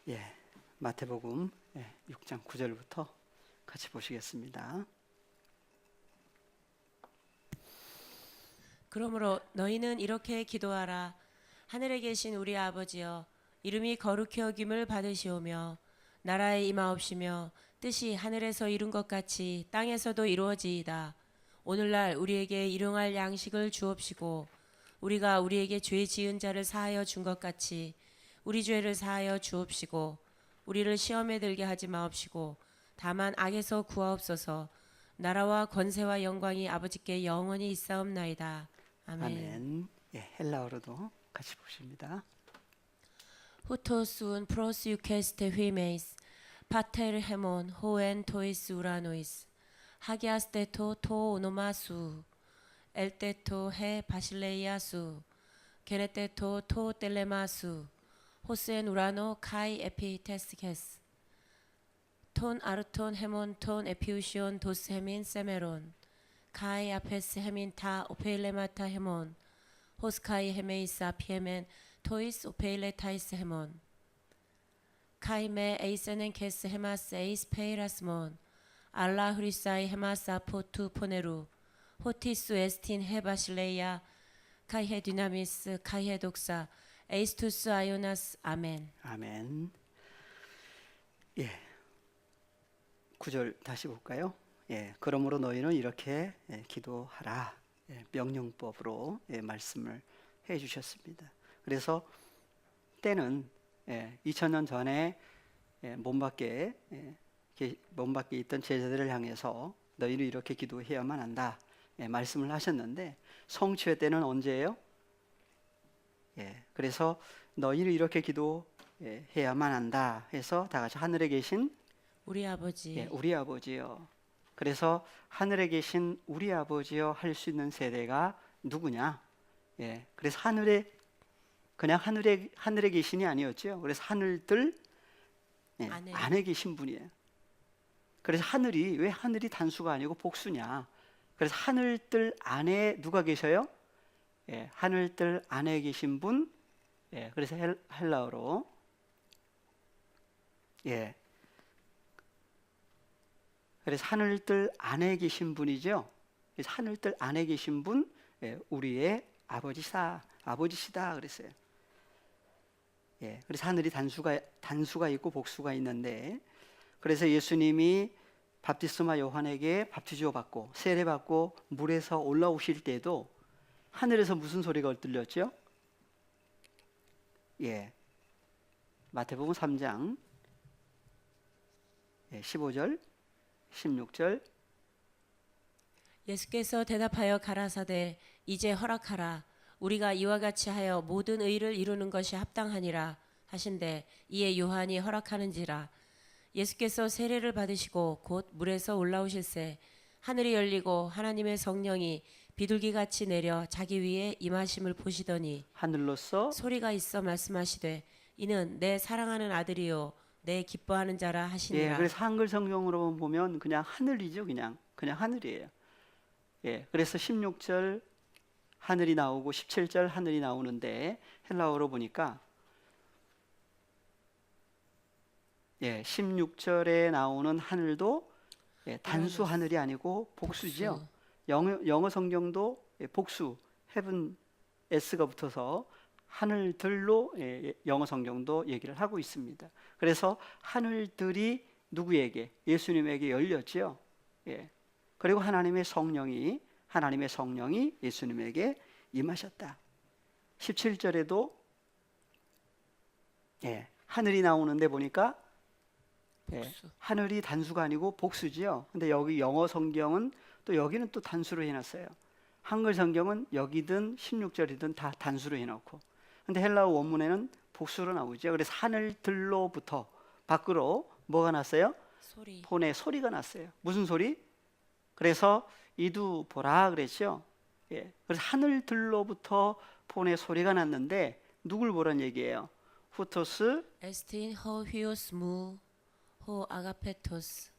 예, 마태복음 6장 9절부터 같이 보시겠습니다. 그러므로 너희는 이렇게 기도하라. 하늘에 계신 우리 아버지여, 이름이 거룩히 여김을 받으시오며 나라에 임하옵시며 뜻이 하늘에서 이룬 것 같이 땅에서도 이루어지이다. 오늘날 우리에게 일용할 양식을 주옵시고 우리가 우리에게 죄 지은 자를 사하여 준 것 같이 우리 죄를 사하여 주옵시고 우리를 시험에 들게 하지 마옵시고 다만 악에서 구하옵소서. 나라와 권세와 영광이 아버지께 영원히 있사옵나이다. 아멘. 아멘. 예, 헬라어로도 같이 보십니다. 후토스 운 프로스 유케스테 휘메이스 파테르 헤몬 호엔 토이스 우라노이스 하기아스테토 토 오노마수 엘테토 헤 바실레이아수 게네테토 토 텔레마수 호스엔 우라노 카이 에피테스케스 톤 아르톤 헤몬 톤 에피우시온 도스 헤민 세메론 카이 아페스 헤민 타 오페일레마타 헤몬 호스카이 헤메이사 피에멘 토이스 오페일레타이스 헤몬 카이메 에이세넨 케스 헤마스 에이스 페이라스몬 알라 후리사이 헤마사 포투 포네루 호티스 에스틴 헤바실레이아 카이헤 디나미스 카이헤 독사 에이스투스 아요나스 아멘. 아멘. 예, 9절 다시 볼까요? 예, 그러므로 너희는 이렇게 기도하라. 명령법으로 말씀을 해주셨습니다. 그래서 때는 2000년 전에 몸 밖에 있던 제자들을 향해서 너희는 이렇게 기도해야만 한다 말씀을 하셨는데 성취의 때는 언제예요? 그래서 너희는 이렇게 기도해야만 한다 해서 다 같이 하늘에 계신 우리 아버지. 우리 아버지요. 그래서 하늘에 계신 우리 아버지요 할 수 있는 세대가 누구냐? 그래서 그냥 하늘에 계신이 아니었죠. 그래서 하늘들 안에 계신 분이에요. 그래서 왜 하늘이 단수가 아니고 복수냐? 그래서 하늘들 안에 누가 계셔요? 하늘들 안에 계신 분. 그래서 헬라어로 그래서 하늘들 안에 계신 분이죠. 그래서 하늘들 안에 계신 분, 우리의 아버지시다 그랬어요. 그래서 하늘이 단수가 있고 복수가 있는데, 그래서 예수님이 밥티스마 요한에게 밥주어 받고 세례 받고 물에서 올라오실 때도 하늘에서 무슨 소리가 들렸죠? 마태복음 3장 15절 16절 예수께서 대답하여 가라사대 이제 허락하라. 우리가 이와 같이 하여 모든 의를 이루는 것이 합당하니라 하신대 이에 요한이 허락하는지라. 예수께서 세례를 받으시고 곧 물에서 올라오실새 하늘이 열리고 하나님의 성령이 비둘기같이 내려 자기 위에 임하심을 보시더니 하늘로서 소리가 있어 말씀하시되 이는 내 사랑하는 아들이요 내 기뻐하는 자라 하시니라. 그래서 한글 성경으로 보면 그냥 하늘이죠. 그냥 하늘이에요. 그래서 16절 하늘이 나오고 17절 하늘이 나오는데 헬라어로 보니까 16절에 나오는 하늘도 단수 하늘이 아니고 복수죠. 영어 성경도 복수 heaven s가 붙어서 하늘들로 영어 성경도 얘기를 하고 있습니다. 그래서 하늘들이 누구에게? 예수님에게 열렸죠. 그리고 하나님의 성령이 예수님에게 임하셨다. 17절에도 하늘이 나오는데 보니까 하늘이 단수가 아니고 복수지요. 근데 여기 영어 성경은 또 여기는 또 단수로 해놨어요. 한글 성경은 여기든 16절이든 다 단수로 해놓고, 근데 헬라어 원문에는 복수로 나오죠. 그래서 하늘들로부터 밖으로 뭐가 났어요? 폰에 소리가 났어요. 무슨 소리? 그래서 이두 보라 그랬죠. 그래서 하늘들로부터 폰에 소리가 났는데 누굴 보란 얘기예요? 후토스 에스틴 호 휘오스 무호 아가페토스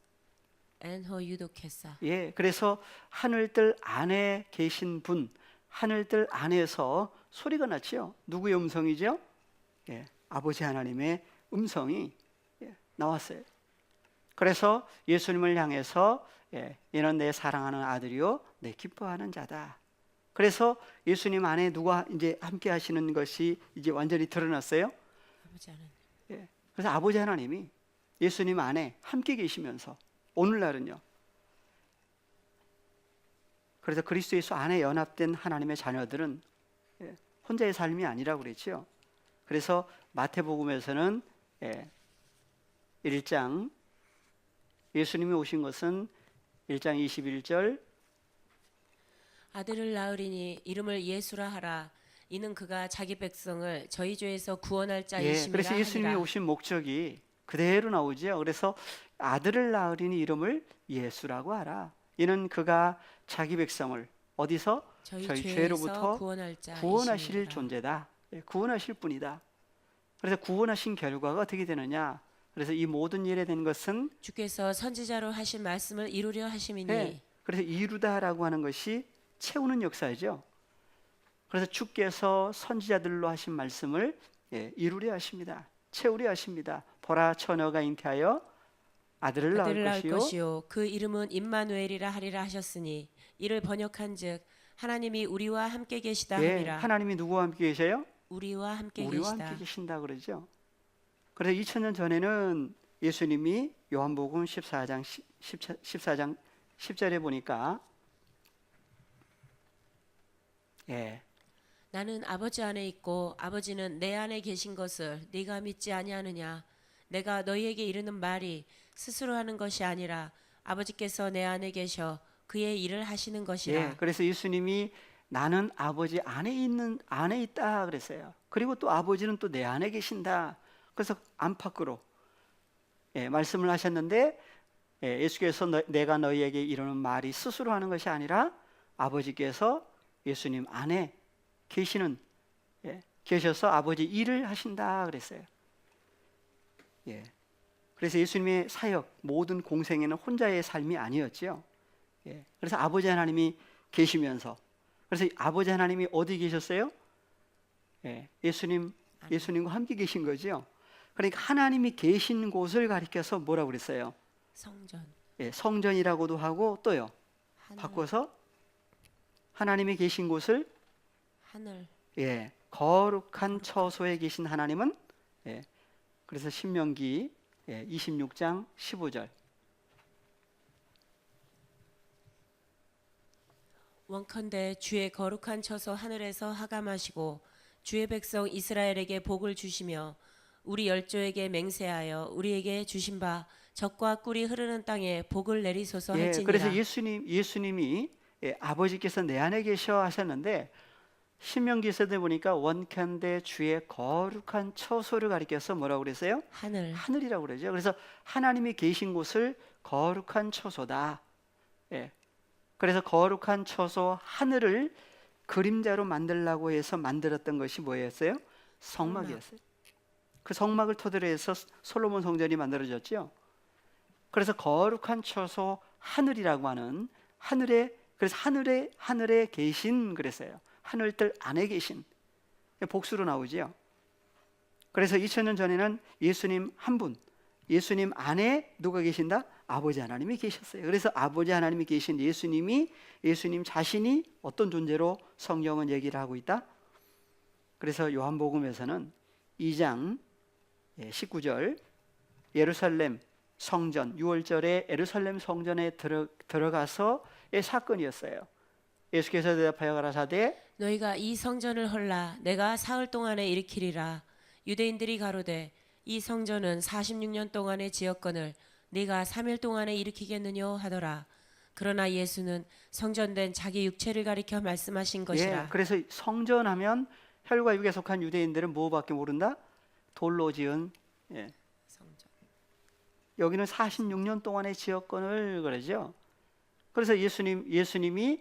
엔호 유도케사. 그래서 하늘들 안에 계신 분, 하늘들 안에서 소리가 났죠. 누구의 음성이죠? 아버지 하나님의 음성이 나왔어요. 그래서 예수님을 향해서 이는 내 사랑하는 아들이요 내 기뻐하는 자다. 그래서 예수님 안에 누가 이제 함께 하시는 것이 이제 완전히 드러났어요. 아버지 하나님. 그래서 아버지 하나님이 예수님 안에 함께 계시면서 오늘날은요. 그래서 그리스도 예수 안에 연합된 하나님의 자녀들은 혼자의 삶이 아니라고 그랬죠. 그래서 마태복음에서는 1장 예수님이 오신 것은 1장 21절 아들을 낳으리니 이름을 예수라 하라. 이는 그가 자기 백성을 저희 죄에서 구원할 자이심이라 그래서 예수님이 하니라. 오신 목적이 그대로 나오죠. 그래서 아들을 낳으리니 이름을 예수라고 하라. 이는 그가 자기 백성을 어디서? 저희 저희 죄에서 죄로부터 구원할 자이심이라. 구원하실 존재다. 구원하실 분이다. 그래서 구원하신 결과가 어떻게 되느냐? 그래서 이 모든 일에 된 것은 주께서 선지자로 하신 말씀을 이루려 하심이니 그래서 이루다라고 하는 것이 채우는 역사죠. 그래서 주께서 선지자들로 하신 말씀을 이루려 하십니다. 채우려 하십니다. 보라 처녀가 잉태하여 아들을 낳을 것이요 그 이름은 임마누엘이라 하리라 하셨으니 이를 번역한즉 하나님이 우리와 함께 계시다 함이라. 하나님이 누구와 함께 계셔요? 우리와 함께 우리와 계시다. 함께 계신다 그러죠. 그래서 2000년 전에는 예수님이 요한복음 14장 10절에 보니까 나는 아버지 안에 있고 아버지는 내 안에 계신 것을 네가 믿지 아니하느냐. 내가 너희에게 이르는 말이 스스로 하는 것이 아니라 아버지께서 내 안에 계셔 그의 일을 하시는 것이라. 그래서 예수님이 나는 아버지 안에 있다 그랬어요. 그리고 또 아버지는 또 내 안에 계신다. 그래서 안팎으로 말씀을 하셨는데 예수께서 내가 너희에게 이르는 말이 스스로 하는 것이 아니라 아버지께서 예수님 안에 계셔서 아버지 일을 하신다 그랬어요. 그래서 예수님의 사역 모든 공생에는 혼자의 삶이 아니었죠. 그래서 아버지 하나님이 계시면서 그래서 아버지 하나님이 어디 계셨어요? 예수님과 함께 계신 거죠. 그러니까 하나님이 계신 곳을 가리켜서 뭐라고 그랬어요? 성전. 성전이라고도 하고 또요. 하늘. 바꿔서 하나님이 계신 곳을 하늘. 거룩한 처소에 계신 하나님은 그래서 신명기 26장 15절 원컨대 주의 거룩한 처소 하늘에서 하감하시고 주의 백성 이스라엘에게 복을 주시며 우리 열조에게 맹세하여 우리에게 주신 바 젖과 꿀이 흐르는 땅에 복을 내리소서 할지니라. 그래서 예수님이 아버지께서 내 안에 계셔 하셨는데 신명기서도 보니까 원컨대 주의 거룩한 처소를 가리켜서 뭐라고 그랬어요? 하늘이라고 그러죠. 그래서 하나님이 계신 곳을 거룩한 처소다. 그래서 거룩한 처소 하늘을 그림자로 만들라고 해서 만들었던 것이 뭐였어요? 성막이었어요. 그 성막을 토대로 해서 솔로몬 성전이 만들어졌죠. 그래서 거룩한 처소 하늘이라고 하는 그래서 하늘에 계신 그랬어요. 하늘들 안에 계신 복수로 나오죠. 그래서 2000년 전에는 예수님 한 분, 예수님 안에 누가 계신다? 아버지 하나님이 계셨어요. 그래서 아버지 하나님이 계신 예수님 자신이 어떤 존재로 성경은 얘기를 하고 있다? 그래서 요한복음에서는 2장 19절 예루살렘 성전 6월절에 예루살렘 성전에 들어가서의 사건이었어요. 예수께서 대답하여 가라사대 너희가 이 성전을 헐라 내가 사흘 동안에 일으키리라. 유대인들이 가로되 이 성전은 46년 동안에 지었거늘 네가 3일 동안에 일으키겠느냐 하더라. 그러나 예수는 성전된 자기 육체를 가리켜 말씀하신 것이라. 그래서 성전하면 혈과 육에 속한 유대인들은 뭐밖에 모른다? 돌로 지은 성전. 여기는 46년 동안의 지역권을 그러죠. 그래서 예수님이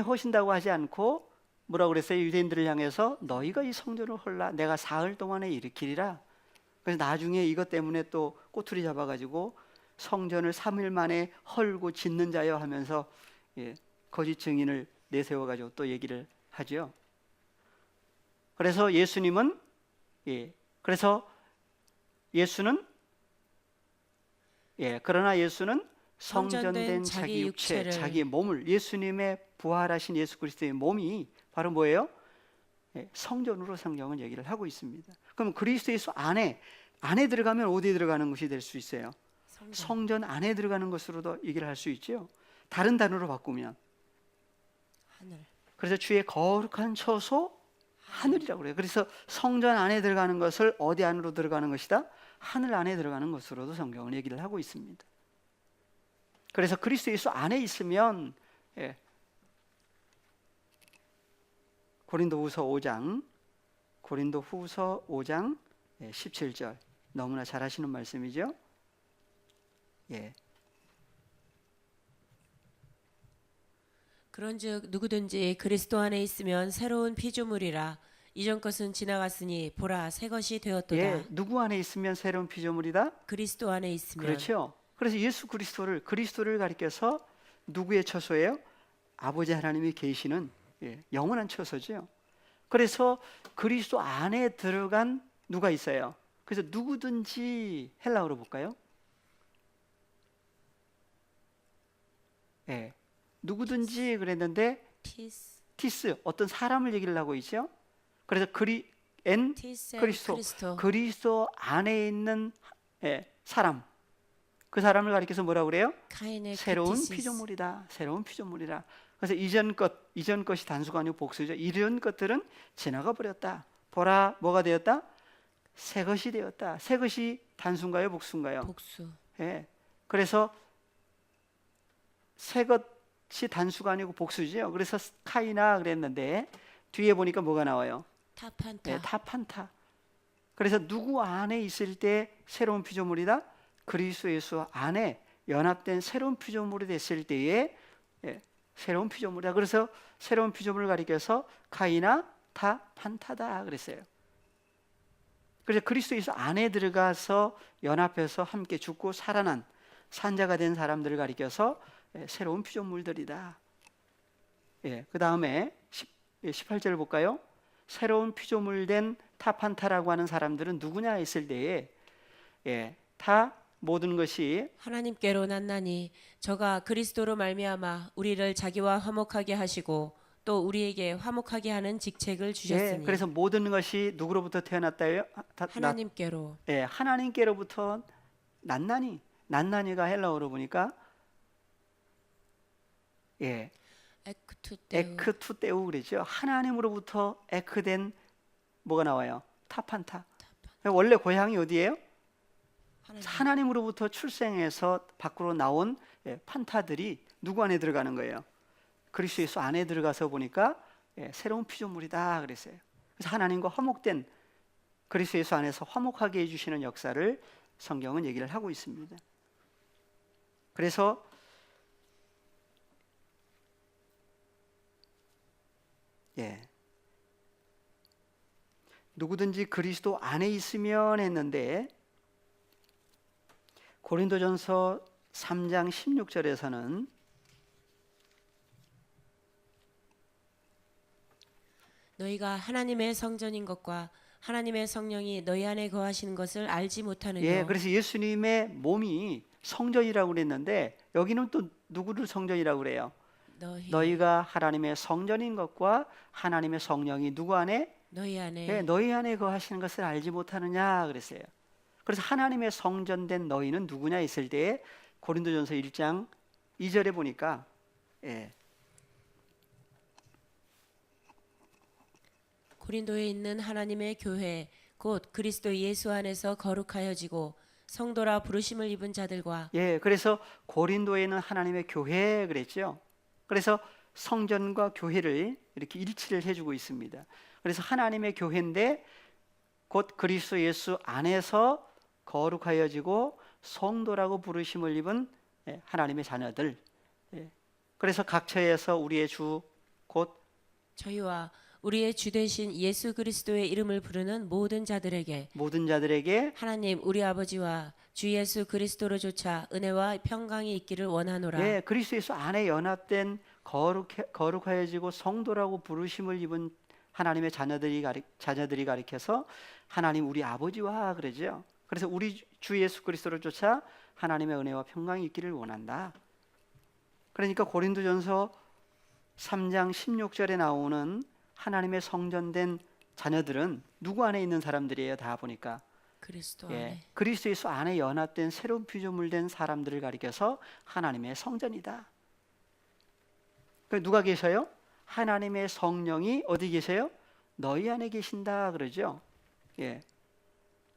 허신다고 하지 않고 뭐라고 그랬어요? 유대인들을 향해서 너희가 이 성전을 헐라 내가 사흘 동안에 일으키리라. 그래서 나중에 이것 때문에 또 꼬투리 잡아가지고 성전을 3일 만에 헐고 짓는 자여 하면서 거짓 증인을 내세워가지고 또 얘기를 하죠. 그래서 예수님은 그래서 예수는 그러나 예수는 성전된 자기 육체, 자기의 몸을, 예수님의 부활하신 예수 그리스도의 몸이 바로 뭐예요? 성전으로 성경은 얘기를 하고 있습니다. 그럼 그리스도 예수 안에 들어가면 어디에 들어가는 것이 될 수 있어요? 성전 안에 들어가는 것으로도 얘기를 할 수 있죠. 다른 단어로 바꾸면 하늘. 그래서 주의 거룩한 처소 하늘이라고 그래요. 그래서 성전 안에 들어가는 것을 어디 안으로 들어가는 것이다? 하늘 안에 들어가는 것으로도 성경은 얘기를 하고 있습니다. 그래서 그리스도 예수 안에 있으면 고린도후서 5장 17절 너무나 잘 하시는 말씀이죠. 그런즉 누구든지 그리스도 안에 있으면 새로운 피조물이라 이전 것은 지나갔으니 보라 새 것이 되었도다. 누구 안에 있으면 새로운 피조물이다? 그리스도 안에 있으면. 그렇죠. 그래서 예수 그리스도를 가리켜서 누구의 처소예요? 아버지 하나님이 계시는 영원한 처소죠. 그래서 그리스도 안에 들어간 누가 있어요? 그래서 누구든지 헬라어로 볼까요? 누구든지 그랬는데 티스 어떤 사람을 얘기를 하고 있죠. 그래서 그리스도 안에 있는 사람, 그 사람을 가리켜서 뭐라고 그래요? 새로운 피조물이다. 새로운 피조물이라. 그래서 이전 것이 단수가 아니고 복수죠. 이런 것들은 지나가 버렸다. 보라 뭐가 되었다? 새 것이 되었다. 새 것이 단수인가요, 복수인가요? 복수. 그래서 새 것이 단수가 아니고 복수죠. 그래서 카이나 그랬는데 뒤에 보니까 뭐가 나와요? 타판타. 그래서 누구 안에 있을 때 새로운 피조물이다? 그리스도 예수 안에 연합된 새로운 피조물이 됐을 때에 새로운 피조물이다. 그래서 새로운 피조물을 가리켜서 카이나 타판타다 그랬어요. 그래서 그리스도 예수 안에 들어가서 연합해서 함께 죽고 살아난 산자가 된 사람들을 가리켜서 새로운 피조물들이다. 그 다음에 18절을 볼까요? 새로운 피조물 된 타판타라고 하는 사람들은 누구냐 했을 때에 다 모든 것이 하나님께로 났나니 저가 그리스도로 말미암아 우리를 자기와 화목하게 하시고 또 우리에게 화목하게 하는 직책을 주셨으니. 그래서 모든 것이 누구로부터 태어났다요? 하나님께로. 하나님께로부터 난나니가 헬라어로 보니까 에크투떼우 그러죠. 하나님으로부터 에크된 뭐가 나와요? 타판타. 원래 고향이 어디예요? 하나님으로부터 출생해서 밖으로 나온 판타들이 누구 안에 들어가는 거예요? 그리스도 예수 안에 들어가서 보니까 새로운 피조물이다 그랬어요. 그래서 하나님과 화목된 그리스도 예수 안에서 화목하게 해주시는 역사를 성경은 얘기를 하고 있습니다. 그래서 누구든지 그리스도 안에 있으면 했는데 고린도전서 3장 16절에서는 너희가 하나님의 성전인 것과 하나님의 성령이 너희 안에 거하시는 것을 알지 못하느냐. 그래서 예수님의 몸이 성전이라고 그랬는데 여기는 또 누구를 성전이라고 그래요? 너희가 하나님의 성전인 것과 하나님의 성령이 누구 안에? 너희 안에. 너희 안에 거하시는 것을 알지 못하느냐 그랬어요. 그래서 하나님의 성전된 너희는 누구냐 했을 때 고린도전서 1장 2절에 보니까 고린도에 있는 하나님의 교회 곧 그리스도 예수 안에서 거룩하여지고 성도라 부르심을 입은 자들과 그래서 고린도에 있는 하나님의 교회 그랬죠. 그래서 성전과 교회를 이렇게 일치를 해주고 있습니다. 그래서 하나님의 교회인데 곧 그리스도 예수 안에서 거룩하여지고 성도라고 부르심을 입은 하나님의 자녀들. 그래서 각처에서 우리의 주 곧 저희와 우리의 주 되신 예수 그리스도의 이름을 부르는 모든 자들에게 하나님 우리 아버지와 주 예수 그리스도로조차 은혜와 평강이 있기를 원하노라. 그리스도 예수 안에 연합된 거룩하여지고 성도라고 부르심을 입은 하나님의 자녀들이 가리켜서 하나님 우리 아버지와 그러죠. 그래서 우리 주 예수 그리스도를 쫓아 하나님의 은혜와 평강이 있기를 원한다. 그러니까 고린도전서 3장 16절에 나오는 하나님의 성전된 자녀들은 누구 안에 있는 사람들이에요? 다 보니까 그리스도 안에. 그리스도 예수 안에 연합된 새로운 피조물 된 사람들을 가리켜서 하나님의 성전이다. 누가 계셔요? 하나님의 성령이 어디 계세요? 너희 안에 계신다 그러죠. 예.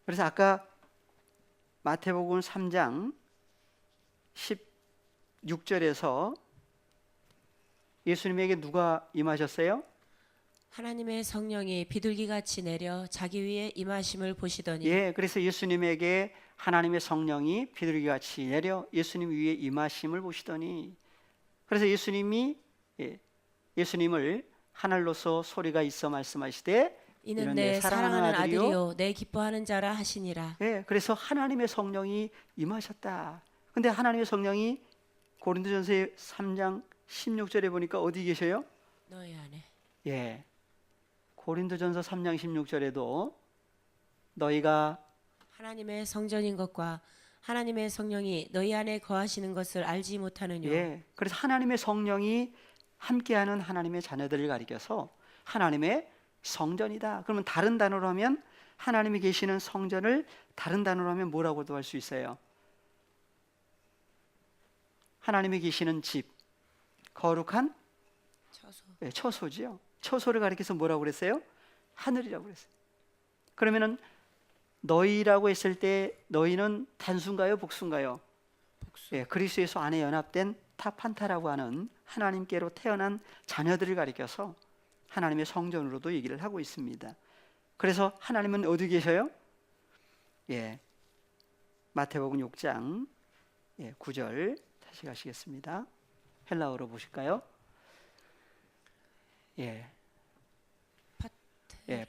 그래서 아까 마태복음 3장 16절에서 예수님에게 누가 임하셨어요? 하나님의 성령이 비둘기같이 내려 자기 위에 임하심을 보시더니 예, 그래서 예수님에게 하나님의 성령이 비둘기같이 내려 예수님 위에 임하심을 보시더니 그래서 예수님을 하늘로서 소리가 있어 말씀하시되 이는 내 사랑하는 아들이요 내 기뻐하는 자라 하시니라. 예, 그래서 하나님의 성령이 임하셨다. 근데 하나님의 성령이 고린도전서 3장 16절에 보니까 어디 계셔요? 너희 안에. 예. 고린도전서 3장 16절에도 너희가 하나님의 성전인 것과 하나님의 성령이 너희 안에 거하시는 것을 알지 못하느뇨. 예. 그래서 하나님의 성령이 함께하는 하나님의 자녀들을 가리켜서 하나님의 성전이다. 그러면 다른 단어로 하면 하나님이 계시는 성전을 다른 단어로 하면 뭐라고도 할 수 있어요? 하나님이 계시는 집, 거룩한 처소. 예, 처소지요. 처소를 가리켜서 뭐라고 그랬어요? 하늘이라고 그랬어요. 그러면은 너희라고 했을 때 너희는 단수인가요, 복수인가요? 복수. 예, 그리스도 예수 안에 연합된 타판타라고 하는 하나님께로 태어난 자녀들을 가리켜서 하나님의 성전으로도 얘기를 하고 있습니다. 그래서 하나님은 어디 계셔요? 예, 마태복음 6장 9절 다시 가시겠습니다. 헬라어로 보실까요?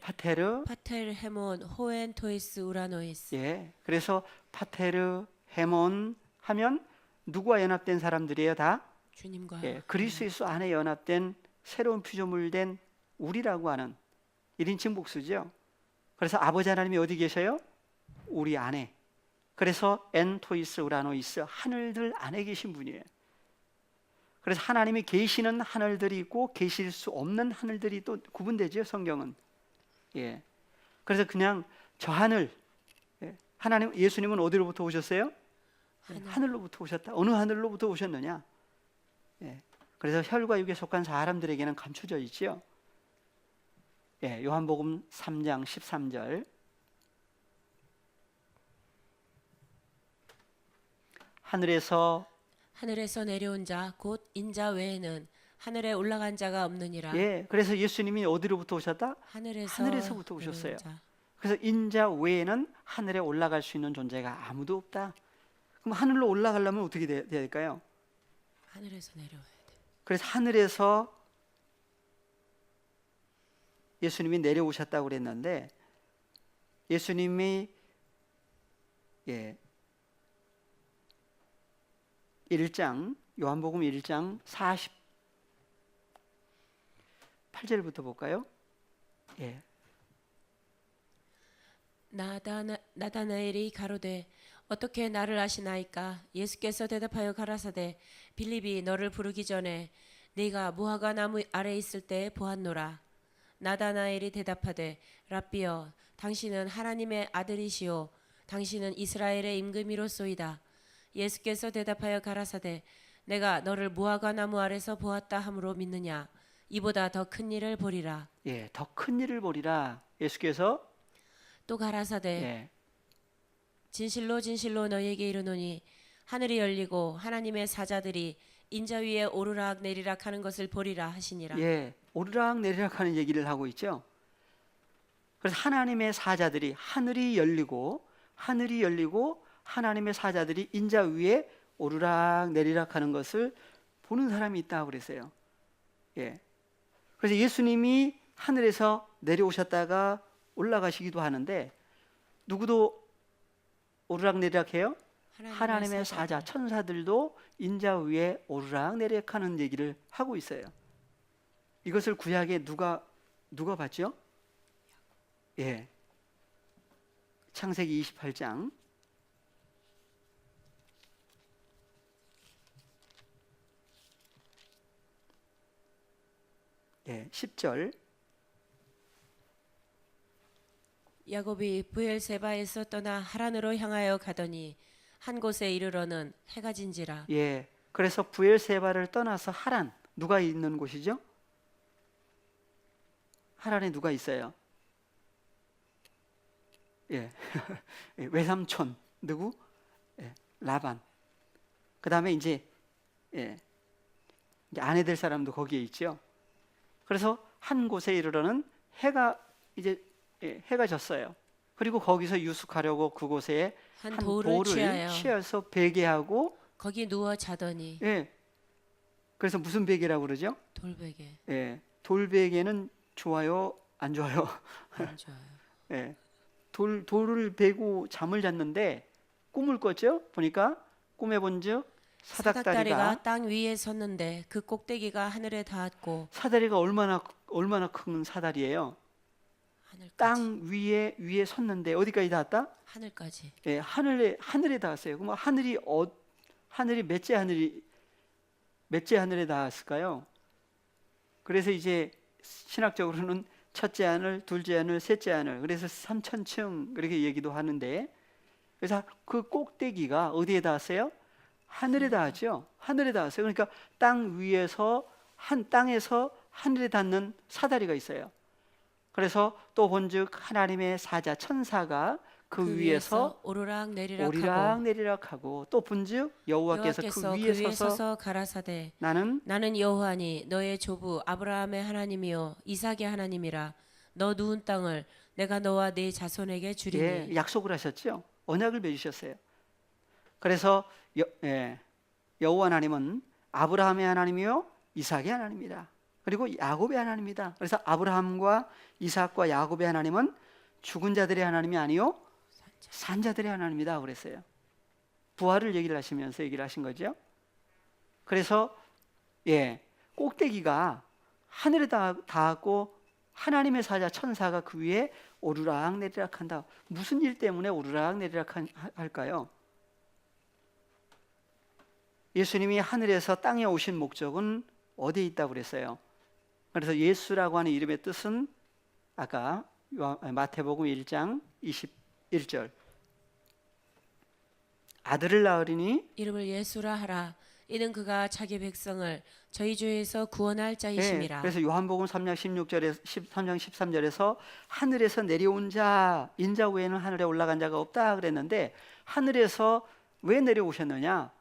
파테르. 파텔 헤몬 호엔 토이스 우라노이스. 예, 그래서 파테르 헤몬 하면 누구와 연합된 사람들이에요? 다 주님과. 그리스도 예수 안에 연합된 새로운 피조물 된 우리라고 하는 1인칭 복수죠. 그래서 아버지 하나님이 어디 계셔요? 우리 안에. 그래서 엔토이스 우라노이스 하늘들 안에 계신 분이에요. 그래서 하나님이 계시는 하늘들이 있고 계실 수 없는 하늘들이 또 구분되죠. 성경은. 예. 그래서 그냥 저 하늘 하나님 예수님은 어디로부터 오셨어요? 하늘로부터 오셨다. 어느 하늘로부터 오셨느냐? 그래서 혈과 육에 속한 사람들에게는 감춰져 있지요. 요한복음 3장 13절. 하늘에서 내려온 자 곧 인자 외에는 하늘에 올라간 자가 없느니라. 그래서 예수님이 어디로부터 오셨다? 하늘에서부터 오셨어요. 그래서 인자 외에는 하늘에 올라갈 수 있는 존재가 아무도 없다. 그럼 하늘로 올라가려면 어떻게 돼야 될까요? 하늘에서 내려와야 돼. 그래서 하늘에서 예수님이 내려오셨다고 그랬는데 예수님이 1장 요한복음 1장 48절부터 볼까요? 나다나엘이 가로되 어떻게 나를 아시나이까? 예수께서 대답하여 가라사대 빌립이 너를 부르기 전에 네가 무화과 나무 아래 있을 때 보았노라. 나다나엘이 대답하되 랍비여 당신은 하나님의 아들이시오 당신은 이스라엘의 임금이로소이다. 예수께서 대답하여 가라사대 내가 너를 무화과 나무 아래서 보았다 함으로 믿느냐? 이보다 더 큰 일을 보리라. 더 큰 일을 보리라. 예수께서 또 가라사대 진실로 진실로 너희에게 이르노니 하늘이 열리고 하나님의 사자들이 인자 위에 오르락 내리락 하는 것을 보리라 하시니라. 오르락 내리락 하는 얘기를 하고 있죠. 그래서 하나님의 사자들이 하늘이 열리고 하나님의 사자들이 인자 위에 오르락 내리락 하는 것을 보는 사람이 있다고 그랬어요. 그래서 예수님이 하늘에서 내려오셨다가 올라가시기도 하는데 누구도 오르락 내리락 해요? 하나님의 사자, 천사들도 인자 위에 오르락 내리락 하는 얘기를 하고 있어요. 이것을 구약에 누가 누가 봤죠? 예. 창세기 28장. 예, 10절. 야곱이 브엘세바에서 떠나 하란으로 향하여 가더니 한 곳에 이르러는 해가 진지라. 예. 그래서 브엘세바를 떠나서 하란. 누가 있는 곳이죠? 하란에 누가 있어요? 예. 예, 외삼촌. 누구? 예, 라반. 그다음에 이제 예. 이제 아내 될 사람도 거기에 있죠. 그래서 한 곳에 이르러는 해가 이제 해가 졌어요. 그리고 거기서 유숙하려고 그곳에 한 한 돌을 취하여 취해서 베개하고 거기 누워 자더니. 예. 그래서 무슨 베개라고 그러죠? 돌베개. 예. 돌베개는 좋아요, 안 좋아요? 안 좋아요. 예. 돌을 베고 잠을 잤는데 꿈을 꿨죠? 보니까 꿈에 본즉 사닥다리가 땅 위에 섰는데 그 꼭대기가 하늘에 닿았고. 사다리가 얼마나 큰 사다리예요? 하늘까지. 땅 위에 섰는데 어디까지 닿았다? 하늘까지. 예, 하늘에 닿았어요. 그럼 하늘이 몇째 하늘에 닿았을까요? 그래서 이제 신학적으로는 첫째 하늘, 둘째 하늘, 셋째 하늘. 그래서 3천층 그렇게 얘기도 하는데, 그래서 그 꼭대기가 어디에 닿았어요? 하늘에 닿았죠. 하늘에 닿았어요. 그러니까 땅에서 하늘에 닿는 사다리가 있어요. 그래서 또 본즉 하나님의 사자 천사가 그 위에서 오르락 내리락하고 또 본즉 여호와께서 그 위에 서서 가라사대 나는 여호와니 너의 조부 아브라함의 하나님이요 이삭의 하나님이라. 너 누운 땅을 내가 너와 네 자손에게 주리니. 예, 약속을 하셨죠. 언약을 맺으셨어요. 그래서 여호와 하나님은 아브라함의 하나님이요 이삭의 하나님이다. 그리고 야곱의 하나님이다. 그래서 아브라함과 이삭과 야곱의 하나님은 죽은 자들의 하나님이 아니요 산 자들의 하나님이다 그랬어요. 부활을 얘기를 하시면서 얘기를 하신 거죠. 그래서 꼭대기가 하늘에 닿았고 하나님의 사자 천사가 그 위에 오르락 내리락 한다. 무슨 일 때문에 오르락 내리락 할까요? 예수님이 하늘에서 땅에 오신 목적은 어디에 있다고 그랬어요? 그래서 예수라고 하는 이름의 뜻은 아까 마태복음 1장 21절 아들을 낳으리니 이름을 예수라 하라. 이는 그가 자기 백성을 저희 죄에서 구원할 자이심이라. 그래서 요한복음 3장 16절에서 3장 13절에서 하늘에서 내려온 자 인자 외에는 하늘에 올라간 자가 없다 그랬는데 하늘에서 왜 내려오셨느냐?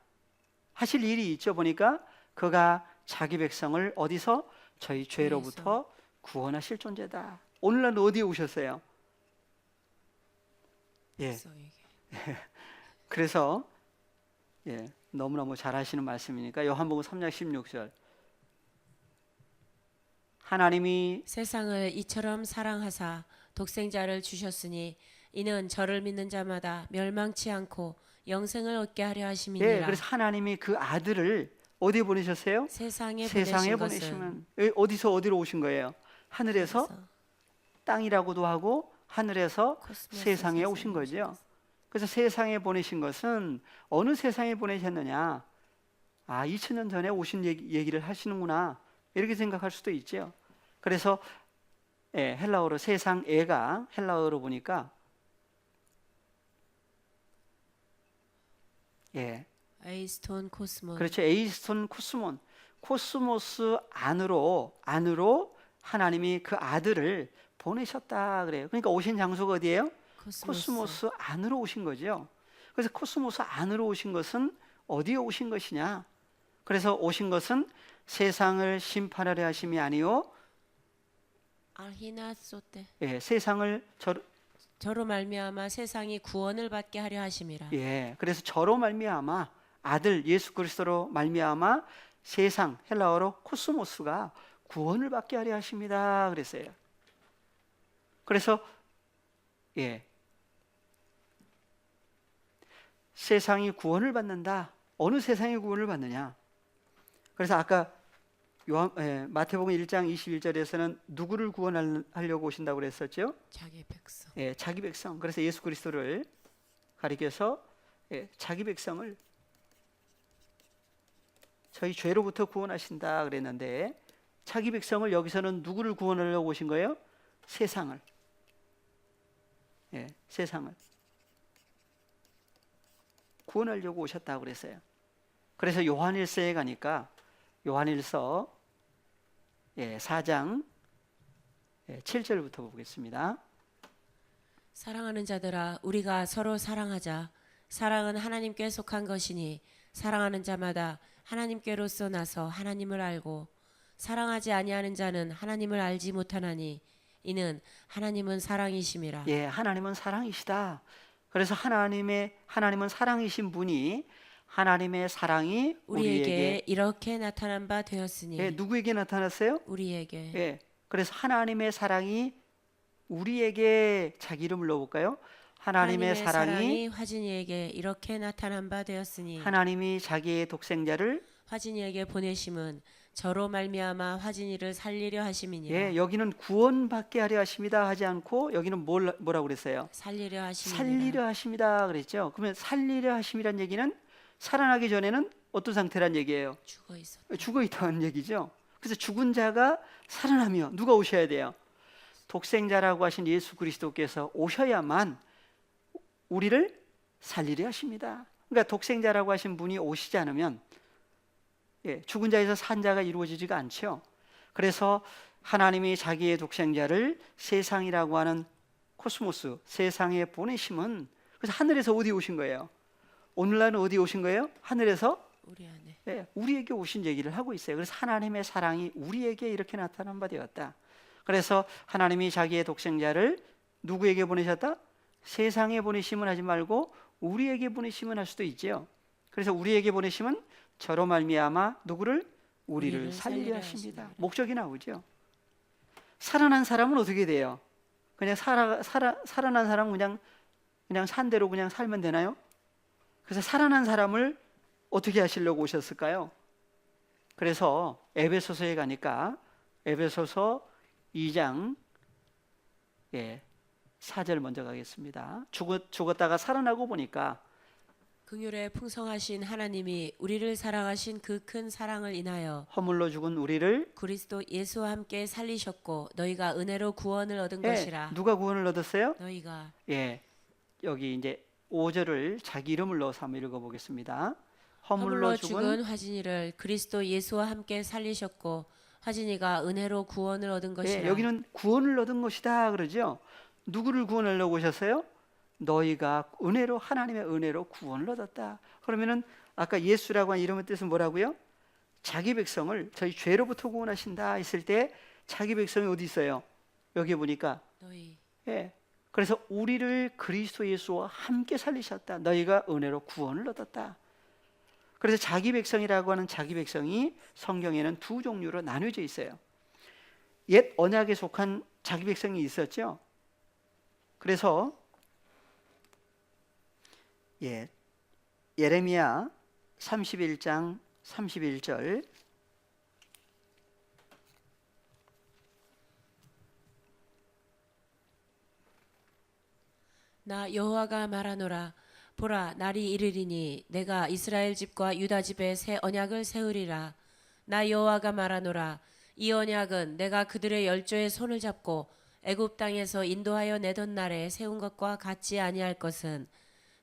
하실 일이 있죠. 보니까 그가 자기 백성을 어디서? 저희 죄로부터 구원하실 존재다. 오늘날 어디에 오셨어요? 그래서 너무너무 잘하시는 말씀이니까 요한복음 3장 16절 하나님이 세상을 이처럼 사랑하사 독생자를 주셨으니 이는 저를 믿는 자마다 멸망치 않고 영생을 얻게 하려 하심이니라. 그래서 하나님이 그 아들을 어디에 보내셨어요? 세상에 보내시면 어디서 어디로 오신 거예요? 하늘에서 땅이라고도 하고 하늘에서 세상에 오신 거죠. 그래서 세상에 보내신 것은 어느 세상에 보내셨느냐? 2000년 전에 오신 얘기를 하시는구나. 이렇게 생각할 수도 있죠. 그래서 헬라어로 세상 애가 헬라어로 보니까 에이스톤 코스몬. 그렇죠. 에이스톤 코스몬. 코스모스 안으로 하나님이 그 아들을 보내셨다 그래요. 그러니까 오신 장소가 어디예요? 코스모스 안으로 오신 거죠. 그래서 코스모스 안으로 오신 것은 어디에 오신 것이냐? 그래서 오신 것은 세상을 심판하려 하심이 아니요. 알히나소테. 세상을 저로 말미암아 세상이 구원을 받게 하려 하심이라. 그래서 저로 말미암아 아들 예수 그리스도로 말미암아 세상 헬라어로 코스모스가 구원을 받게 하려 하십니다. 그랬어요. 그래서 세상이 구원을 받는다. 어느 세상이 구원을 받느냐? 그래서 아까 마태복음 1장 21절에서는 누구를 구원하려고 오신다고 그랬었죠? 자기 백성. 예, 자기 백성. 그래서 예수 그리스도를 가리켜서 자기 백성을 저희 죄로부터 구원하신다 그랬는데 자기 백성을 여기서는 누구를 구원하려고 오신 거예요? 세상을. 세상을 구원하려고 오셨다고 그랬어요. 그래서 요한일서에 가니까 요한일서 4장 7절부터 보겠습니다. 사랑하는 자들아 우리가 서로 사랑하자. 사랑은 하나님께 속한 것이니 사랑하는 자마다 하나님께로서 나서 하나님을 알고 사랑하지 아니하는 자는 하나님을 알지 못하나니 이는 하나님은 사랑이심이라. 예, 하나님은 사랑이시다. 그래서 하나님은 사랑이신 분이 하나님의 사랑이 우리에게 이렇게 나타난 바 되었으니. 누구에게 나타났어요? 우리에게. 그래서 하나님의 사랑이 우리에게 자기 이름을 넣어볼까요? 하나님의 사랑이 화진이에게 이렇게 나타난 바 되었으니. 하나님이 자기의 독생자를 화진이에게 보내심은 저로 말미암아 화진이를 살리려 하심이니라. 여기는 구원받게 하려 하십니다 하지 않고 여기는 뭐라고 그랬어요? 살리려 하심이니라. 살리려 하십니다 그랬죠. 그러면 살리려 하심이란 얘기는 살아나기 전에는 어떤 상태란 얘기예요? 죽어 있다는 얘기죠. 그래서 죽은 자가 살아나며 누가 오셔야 돼요? 독생자라고 하신 예수 그리스도께서 오셔야만 우리를 살리려 하십니다. 그러니까 독생자라고 하신 분이 오시지 않으면 죽은 자에서 산 자가 이루어지지가 않죠. 그래서 하나님이 자기의 독생자를 세상이라고 하는 코스모스, 세상에 보내심은 그래서 하늘에서 어디 오신 거예요? 오늘날은 어디 오신 거예요? 하늘에서 우리 안에. 우리에게 오신 얘기를 하고 있어요. 그래서 하나님의 사랑이 우리에게 이렇게 나타난 바 되었다. 그래서 하나님이 자기의 독생자를 누구에게 보내셨다? 세상에 보내심은 하지 말고 우리에게 보내심은 할 수도 있죠. 그래서 우리에게 보내심은 저로 말미암아 누구를? 우리를 살리려 하십니다. 목적이 나오죠. 살아난 사람은 어떻게 돼요? 그냥 살아난 사람은 그냥 산 대로 그냥 살면 되나요? 그래서 살아난 사람을 어떻게 하시려고 오셨을까요? 그래서 에베소서에 가니까 에베소서 2장 4절 먼저 가겠습니다. 죽었다가 살아나고 보니까 긍휼에 풍성하신 하나님이 우리를 사랑하신 그 큰 사랑을 인하여 허물로 죽은 우리를 그리스도 예수와 함께 살리셨고 너희가 은혜로 구원을 얻은 것이라. 누가 구원을 얻었어요? 너희가. 여기 이제 5절을 자기 이름을 넣어서 한번 읽어보겠습니다. 허물로 죽은 화진이를 그리스도 예수와 함께 살리셨고 화진이가 은혜로 구원을 얻은 것이라. 여기는 구원을 얻은 것이다 그러죠. 누구를 구원하려고 오셨어요? 너희가 은혜로 하나님의 은혜로 구원을 얻었다. 그러면은 아까 예수라고 한 이름의 뜻은 뭐라고요? 자기 백성을 저희 죄로부터 구원하신다 했을 때 자기 백성이 어디 있어요? 여기 보니까 너희. 그래서 우리를 그리스도 예수와 함께 살리셨다. 너희가 은혜로 구원을 얻었다. 그래서 자기 백성이라고 하는 자기 백성이 성경에는 두 종류로 나뉘어져 있어요. 옛 언약에 속한 자기 백성이 있었죠. 그래서 예레미야 31장 31절 나 여호와가 말하노라. 보라 날이 이르리니 내가 이스라엘 집과 유다 집에 새 언약을 세우리라. 나 여호와가 말하노라. 이 언약은 내가 그들의 열조의 손을 잡고 애굽 땅에서 인도하여 내던 날에 세운 것과 같지 아니할 것은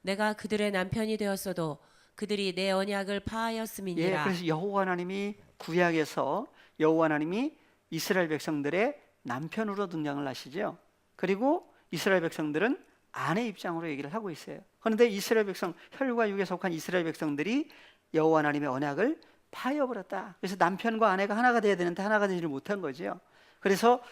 내가 그들의 남편이 되었어도 그들이 내 언약을 파하였음이니라. 그래서 여호와 하나님이 구약에서 여호와 하나님이 이스라엘 백성들의 남편으로 등장을 하시죠. 그리고 이스라엘 백성들은 아내 입장으로 얘기를 하고 있어요. 그런데 이스라엘 백성, 혈과 육에 속한 이스라엘 백성들이 여호와 하나님의 언약을 파해버렸다. 그래서 남편과 아내가 하나가 돼야 되는데 하나가 되지를 못한 거죠. 그래서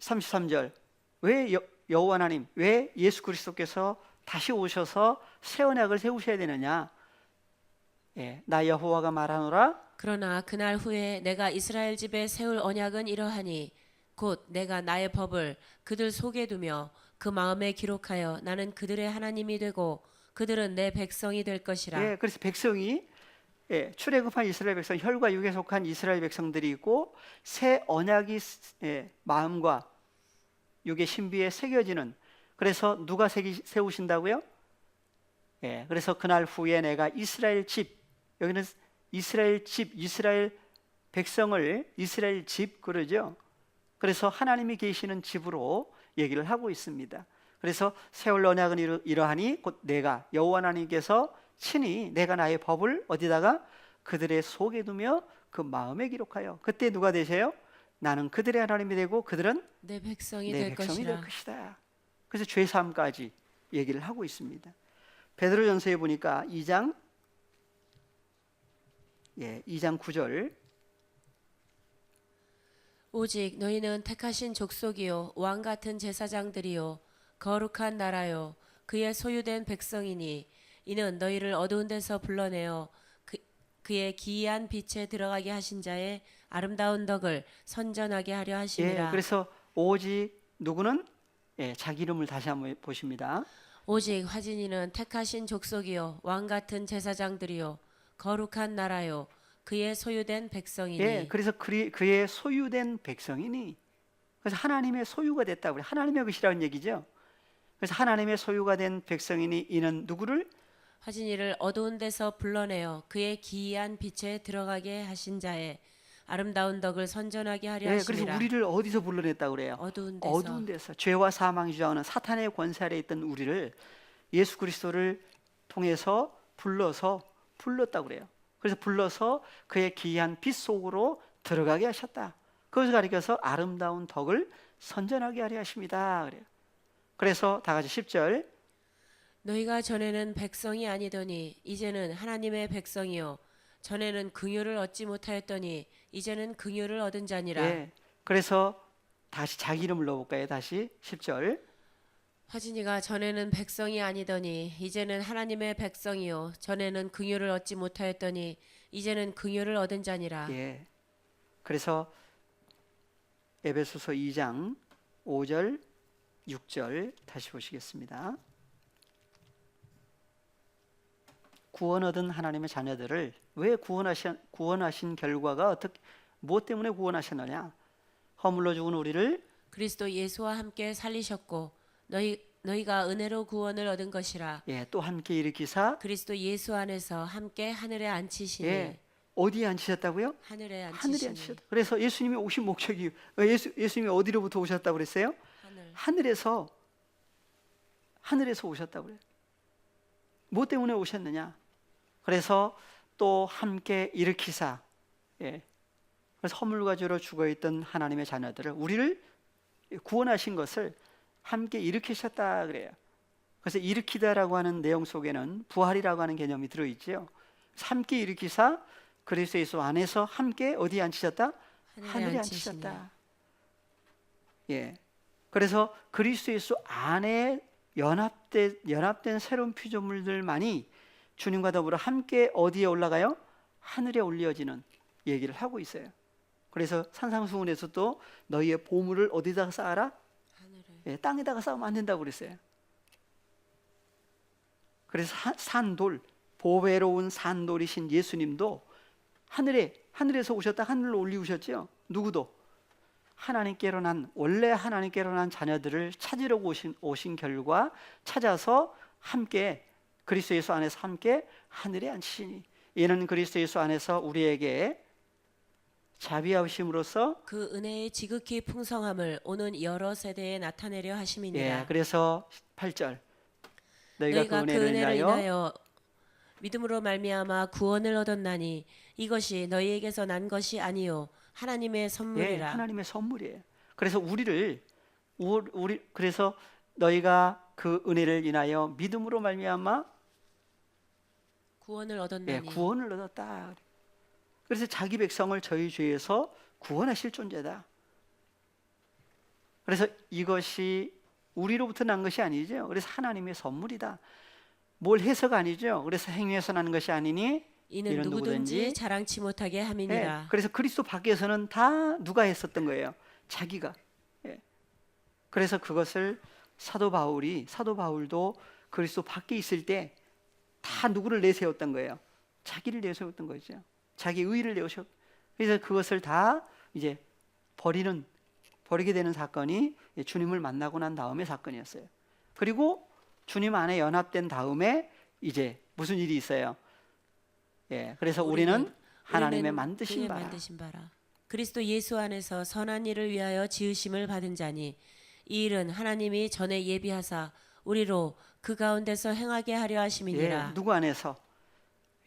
33절 왜 여호와 하나님, 왜 예수 그리스도께서 다시 오셔서 새 언약을 세우셔야 되느냐? 나 여호와가 말하노라. 그러나 그날 후에 내가 이스라엘 집에 세울 언약은 이러하니 곧 내가 나의 법을 그들 속에 두며 그 마음에 기록하여 나는 그들의 하나님이 되고 그들은 내 백성이 될 것이라. 그래서 백성이 예, 출애굽한 이스라엘 백성, 혈과 육에 속한 이스라엘 백성들이 있고 새 언약이 마음과 육의 신비에 새겨지는, 그래서 누가 세우신다고요? 예, 그래서 그날 후에 내가 이스라엘 집, 여기는 이스라엘 집, 이스라엘 백성을 이스라엘 집 그러죠. 그래서 하나님이 계시는 집으로 얘기를 하고 있습니다. 그래서 세월 언약은 이러하니 곧 내가 여호와 하나님께서 친히 내가 나의 법을 어디다가 그들의 속에 두며 그 마음에 기록하여, 그때 누가 되세요? 나는 그들의 하나님이 되고 그들은 내 백성이 내 될 백성이 될 것이라. 것이다. 그래서 죄 사함까지 얘기를 하고 있습니다. 베드로전서에 보니까 2장 9절, 오직 너희는 택하신 족속이요 왕 같은 제사장들이요 거룩한 나라요 그의 소유된 백성이니 이는 너희를 어두운 데서 불러내어 그의 기이한 빛에 들어가게 하신 자의 아름다운 덕을 선전하게 하려 하심이라. 그래서 오직 누구는 자기 이름을 다시 한번 보십니다. 오직 화진이는 택하신 족속이요 왕 같은 제사장들이요 거룩한 나라요 그의 소유된 백성이니. 그래서 그의 소유된 백성이니, 그래서 하나님의 소유가 됐다고 그래요. 하나님의 것이라는 얘기죠. 그래서 하나님의 소유가 된 백성이니 이는 누구를? 화진이를 어두운 데서 불러내어 그의 기이한 빛에 들어가게 하신 자의 아름다운 덕을 선전하게 하려 그래서 하심이라. 우리를 어디서 불러냈다고 그래요? 어두운 데서. 어두운 데서, 죄와 사망이 주장하는 사탄의 권세 아래 있던 우리를 예수 그리스도를 통해서 불렀다고 그래요. 그래서 불러서 그의 기이한 빛 속으로 들어가게 하셨다. 그것을 가리켜서 아름다운 덕을 선전하게 하려 하십니다. 그래요. 그래서 다 같이 10절. 너희가 전에는 백성이 아니더니 이제는 하나님의 백성이요 전에는 긍휼을 얻지 못하였더니 이제는 긍휼을 얻은 자니라. 그래서 다시 자기 이름을 넣어볼까요? 다시 10절. 화진이가 전에는 백성이 아니더니 이제는 하나님의 백성이요 전에는 긍휼을 얻지 못하였더니 이제는 긍휼을 얻은 자니라. 그래서 에베소서 2장 5절 6절 다시 보시겠습니다. 구원 얻은 하나님의 자녀들을 왜 구원하신 결과가 무엇 때문에 구원하셨느냐? 허물로 죽은 우리를 그리스도 예수와 함께 살리셨고 너희가 은혜로 구원을 얻은 것이라. 또 함께 일으키사 그리스도 예수 안에서 함께 하늘에 앉히시니. 어디에 앉히셨다고요? 하늘에 하늘에 앉히시니. 앉히셨다. 그래서 예수님이 오신 목적이 예수님이 어디로부터 오셨다고 그랬어요? 하늘에서 오셨다고 그래요. 뭐 때문에 오셨느냐? 그래서 또 함께 일으키사, 그래서 허물과 죄로 죽어있던 하나님의 자녀들을, 우리를 구원하신 것을 함께 일으키셨다 그래요. 그래서 일으키다라고 하는 내용 속에는 부활이라고 하는 개념이 들어있죠. 함께 일으키사 그리스도 예수 안에서 함께 어디에 앉히셨다? 하늘에 앉히셨다. 그래서 그리스도 예수 안에 연합된 새로운 피조물들만이 주님과 더불어 함께 어디에 올라가요? 하늘에 올려지는 얘기를 하고 있어요. 그래서 산상수훈에서도 너희의 보물을 어디다가 쌓아라? 땅에다가 쌓으면 안 된다고 그랬어요. 그래서 산돌, 보배로운 산돌이신 예수님도 하늘에서 오셨다 하늘로 올리우셨죠. 누구도 원래 하나님께로 난 자녀들을 찾으러 오신 결과 찾아서 함께 그리스도 예수 안에서 함께 하늘에 앉히시니, 이는 그리스도 예수 안에서 우리에게 자비하심으로써 그 은혜의 지극히 풍성함을 오는 여러 세대에 나타내려 하심이니라. 그래서 8절 너희가 그 은혜를 은혜를 인하여 믿음으로 말미암아 구원을 얻었나니 이것이 너희에게서 난 것이 아니요 하나님의 선물이라. 하나님의 선물이에요. 그래서 그래서 너희가 그 은혜를 인하여 믿음으로 말미암아 구원을 얻었나니. 구원을 얻었다. 그래서 자기 백성을 저희 죄에서 구원하실 존재다. 그래서 이것이 우리로부터 난 것이 아니죠. 그래서 하나님의 선물이다. 뭘 해서가 아니죠. 그래서 행위해서 나는 것이 아니니 이는 누구든지 자랑치 못하게 함이니라. 그래서 그리스도 밖에서는 다 누가 했었던 거예요? 자기가. 그래서 그것을 사도 바울도 그리스도 밖에 있을 때 다 누구를 내세웠던 거예요? 자기를 내세웠던 거죠. 자기 의의를 내세웠. 그래서 그것을 다 이제 버리게 되는 사건이 주님을 만나고 난 다음의 사건이었어요. 그리고 주님 안에 연합된 다음에 이제 무슨 일이 있어요? 예, 그래서 우리는 하나님의 만드신 바라. 그리스도 예수 안에서 선한 일을 위하여 지으심을 받은 자니 이 일은 하나님이 전에 예비하사 우리로 그 가운데서 행하게 하려 하심이니라. 예, 누구 안에서?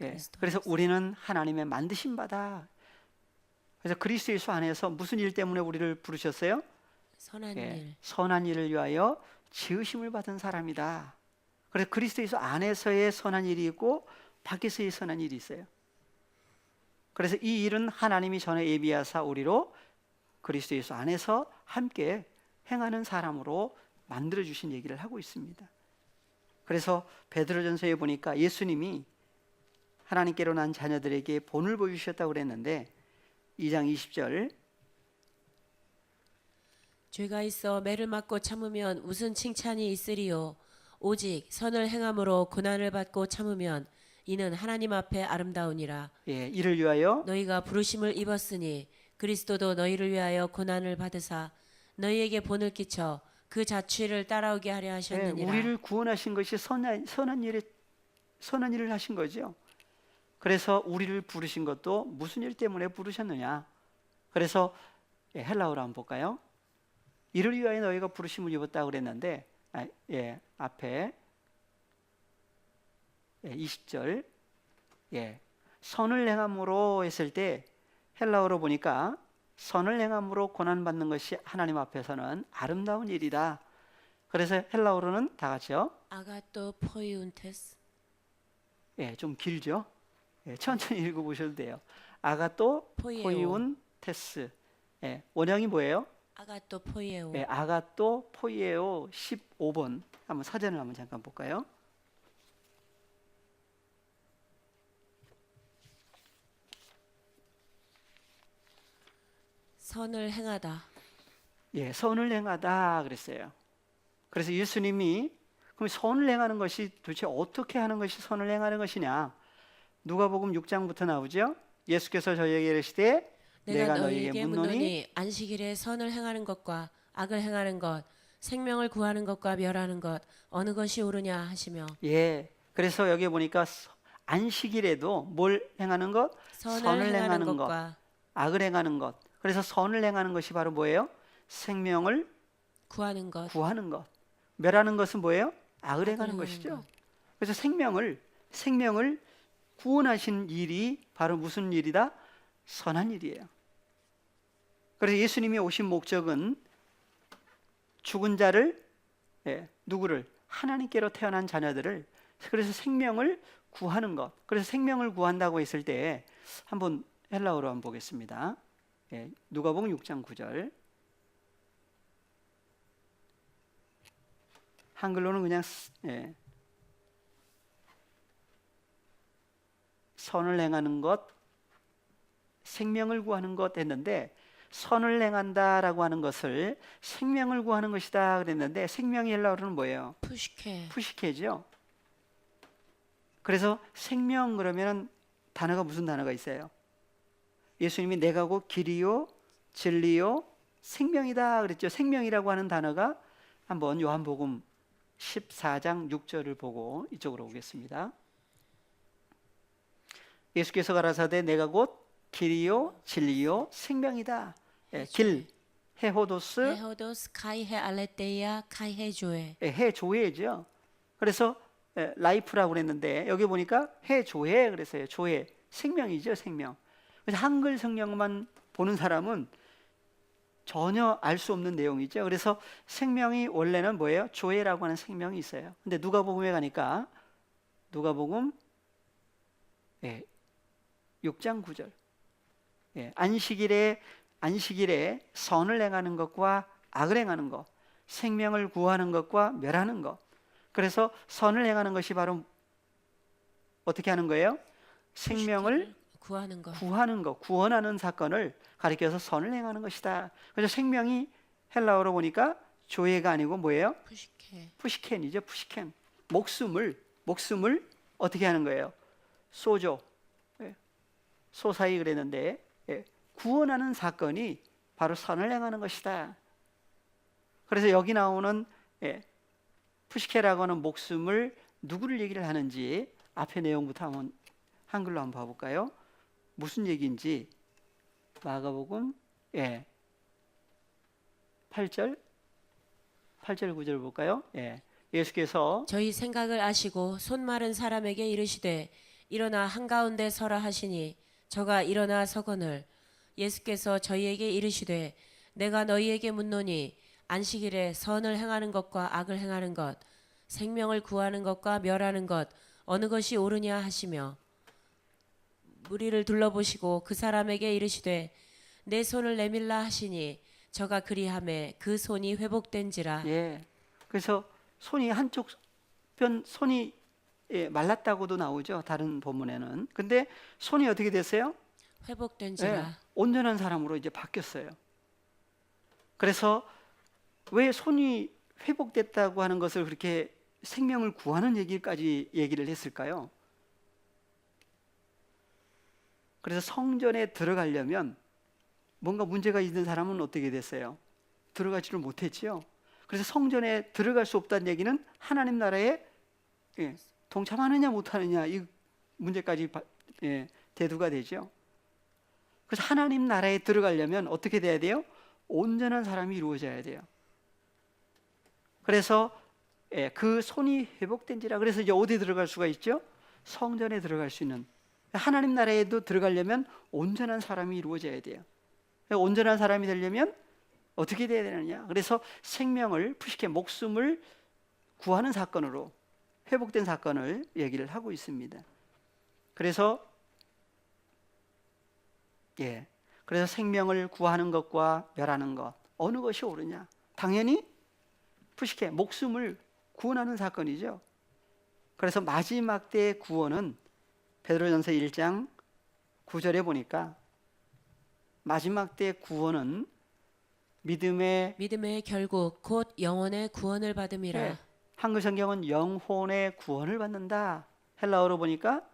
예, 그리스도 그래서 안에서. 우리는 하나님의 만드신 바다. 그래서 그리스도 예수 안에서 무슨 일 때문에 우리를 부르셨어요? 선한 예, 일. 선한 일을 위하여 지으심을 받은 사람이다. 그래서 그리스도 예수 안에서의 선한 일이 있고 밖에서의 선한 일이 있어요. 그래서 이 일은 하나님이 전에 예비하사 우리로 그리스도 예수 안에서 함께 행하는 사람으로 만들어 주신 얘기를 하고 있습니다. 그래서 베드로전서에 보니까 예수님이 하나님께로 난 자녀들에게 본을 보여주셨다고 그랬는데 2장 20절 죄가 있어 매를 맞고 참으면 무슨 칭찬이 있으리요. 오직 선을 행함으로 고난을 받고 참으면 이는 하나님 앞에 아름다우니라. 예, 이를 위하여 너희가 부르심을 입었으니 그리스도도 너희를 위하여 고난을 받으사 너희에게 본을 끼쳐 그 자취를 따라오게 하려 예, 하셨느니라. 우리를 구원하신 것이 선한 일을 하신 거죠. 그래서 우리를 부르신 것도 무슨 일 때문에 부르셨느냐. 그래서 헬라어로 한번 볼까요? 이를 위하여 너희가 부르심을 입었다고 그랬는데 앞에 20절 선을 행함으로 했을 때 헬라어로 보니까 선을 행함으로 고난받는 것이 하나님 앞에서는 아름다운 일이다. 그래서 헬라어로는 다 같이요. 아가또 포이운테스. 좀 길죠. 천천히 읽어보셔도 돼요. 아가또 포이운 테스. 원형이 뭐예요? 아가또 포이에오. 아가또 포이에오 15번. 한번 사전을 한번 잠깐 볼까요? 선을 행하다. 선을 행하다 그랬어요. 그래서 예수님이 그럼 선을 행하는 것이 도대체 어떻게 하는 것이 선을 행하는 것이냐? 누가복음 6장부터 나오죠. 예수께서 저희에게 이르시되 내가 너희에게 묻노니 안식일에 선을 행하는 것과 악을 행하는 것, 생명을 구하는 것과 멸하는 것 어느 것이 옳으냐 하시며. 그래서 여기 보니까 안식일에도 뭘 행하는 것? 선을 행하는 것과 악을 행하는 것. 그래서 선을 행하는 것이 바로 뭐예요? 생명을 구하는 것. 멸하는 것은 뭐예요? 악을 행하는 것이죠. 그래서 생명을 구원하신 일이 바로 무슨 일이다? 선한 일이에요. 그래서 예수님이 오신 목적은 죽은 자를 누구를? 하나님께로 태어난 자녀들을 그래서 생명을 구하는 것. 그래서 생명을 구한다고 했을 때 한번 헬라어로 한번 보겠습니다. 누가복음 6장 9절. 한글로는 그냥 선을 행하는 것, 생명을 구하는 것 했는데 선을 행한다라고 하는 것을 생명을 구하는 것이다 그랬는데 생명이 헬라어로는 뭐예요? 푸시케죠. 그래서 생명 그러면 단어가 무슨 단어가 있어요? 예수님이 내가 곧 길이요 진리요 생명이다 그랬죠. 생명이라고 하는 단어가 한번 요한복음 14장 6절을 보고 이쪽으로 오겠습니다. 예수께서 가라사대 내가 곧 길이요 진리요 생명이다. 길 헤호도스 카이헤 알레테이아 카이헤 조에. 해조회죠. 그래서 라이프라고 그랬는데 여기 보니까 해조회 그랬어요. 조회 생명이죠. 생명. 그래서 한글 성경만 보는 사람은 전혀 알 수 없는 내용이죠. 그래서 생명이 원래는 뭐예요? 조회라고 하는 생명이 있어요. 근데 누가복음에 가니까 누가복음 6장 9절 안식일에 선을 행하는 것과 악을 행하는 것, 생명을 구하는 것과 멸하는 것. 그래서 선을 행하는 것이 바로 어떻게 하는 거예요? 생명을 구하는 것, 구원하는 사건을 가리켜서 선을 행하는 것이다. 그래서 생명이 헬라어로 보니까 조회가 아니고 뭐예요? 푸시켄이죠. 푸시켄. 목숨을 어떻게 하는 거예요? 소조, 소사이 그랬는데 구원하는 사건이 바로 선을 행하는 것이다. 그래서 여기 나오는 푸시케라고 하는 목숨을 누구를 얘기를 하는지 앞에 내용부터 한번 한글로 한번 봐볼까요? 무슨 얘기인지 마가복음 8절 9절 볼까요? 예수께서 저희 생각을 아시고 손 마른 사람에게 이르시되 일어나 한가운데 서라 하시니 저가 일어나 서거늘 예수께서 저희에게 이르시되 내가 너희에게 묻노니 안식일에 선을 행하는 것과 악을 행하는 것 생명을 구하는 것과 멸하는 것 어느 것이 옳으냐 하시며 무리를 둘러보시고 그 사람에게 이르시되 내 손을 내밀라 하시니 저가 그리하매 그 손이 회복된지라. 그래서 손이 한쪽 손이 말랐다고도 나오죠. 다른 본문에는. 근데 손이 어떻게 됐어요? 회복된지라. 온전한 사람으로 이제 바뀌었어요. 그래서 왜 손이 회복됐다고 하는 것을 그렇게 생명을 구하는 얘기까지 얘기를 했을까요? 그래서 성전에 들어가려면 뭔가 문제가 있는 사람은 어떻게 됐어요? 들어가지를 못했지요. 그래서 성전에 들어갈 수 없다는 얘기는 하나님 나라에 동참하느냐 못하느냐 이 문제까지 대두가 되죠. 그래서 하나님 나라에 들어가려면 어떻게 돼야 돼요? 온전한 사람이 이루어져야 돼요. 그래서 그 손이 회복된지라. 그래서 이제 어디 들어갈 수가 있죠? 성전에 들어갈 수 있는. 하나님 나라에도 들어가려면 온전한 사람이 이루어져야 돼요. 온전한 사람이 되려면 어떻게 돼야 되느냐? 그래서 생명을 푸시케 목숨을 구하는 사건으로 회복된 사건을 얘기를 하고 있습니다. 그래서 그래서 생명을 구하는 것과 멸하는 것 어느 것이 옳으냐? 당연히 푸시케 목숨을 구원하는 사건이죠. 그래서 마지막 때의 구원은 베드로전서 1장 9절에 보니까 마지막 때의 구원은 믿음의 결국 곧 영혼의 구원을 받음이라. 한글 성경은 영혼의 구원을 받는다. 헬라어로 보니까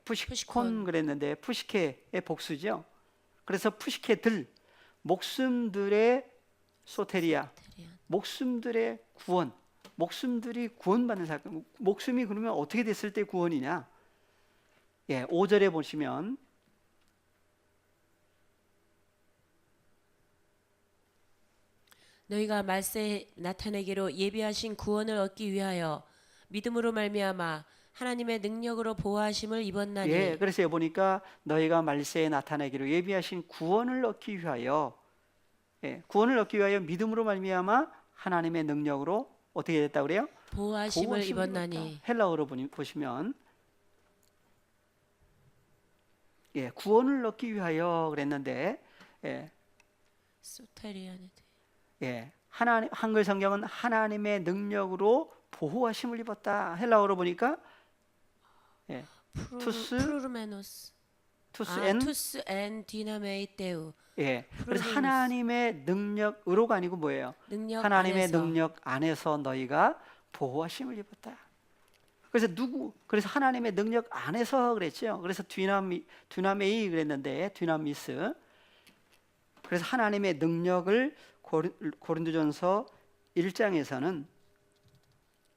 푸시콘 그랬는데 푸시케의 복수죠. 그래서 푸시케들 목숨들의 소테리아 목숨들의 구원 목숨들이 구원받는 사건. 목숨이 그러면 어떻게 됐을 때 구원이냐? 5절에 보시면 너희가 말세에 나타내기로 예비하신 구원을 얻기 위하여 믿음으로 말미암아 하나님의 능력으로 보호하심을 입었나니. 그래서 여기 보니까 너희가 말세에 나타내기로 예비하신 구원을 얻기 위하여 구원을 얻기 위하여 믿음으로 말미암아 하나님의 능력으로 어떻게 됐다고 그래요? 보호하심을 입었나니. 헬라어로 보시면 구원을 얻기 위하여 그랬는데 소테리아네. 하나님 한글 성경은 하나님의 능력으로 보호하심을 입었다. 헬라어로 보니까 프루르메노스. 투스 앤 디나메이테우. 그래서 하나님의 능력으로가 아니고 뭐예요? 하나님의 능력 안에서 너희가 보호하심을 입었다. 그래서 하나님의 능력 안에서 그랬죠. 그래서 듀나메이 그랬는데 듀나미스. 그래서 하나님의 능력을 고린도전서 1장에서는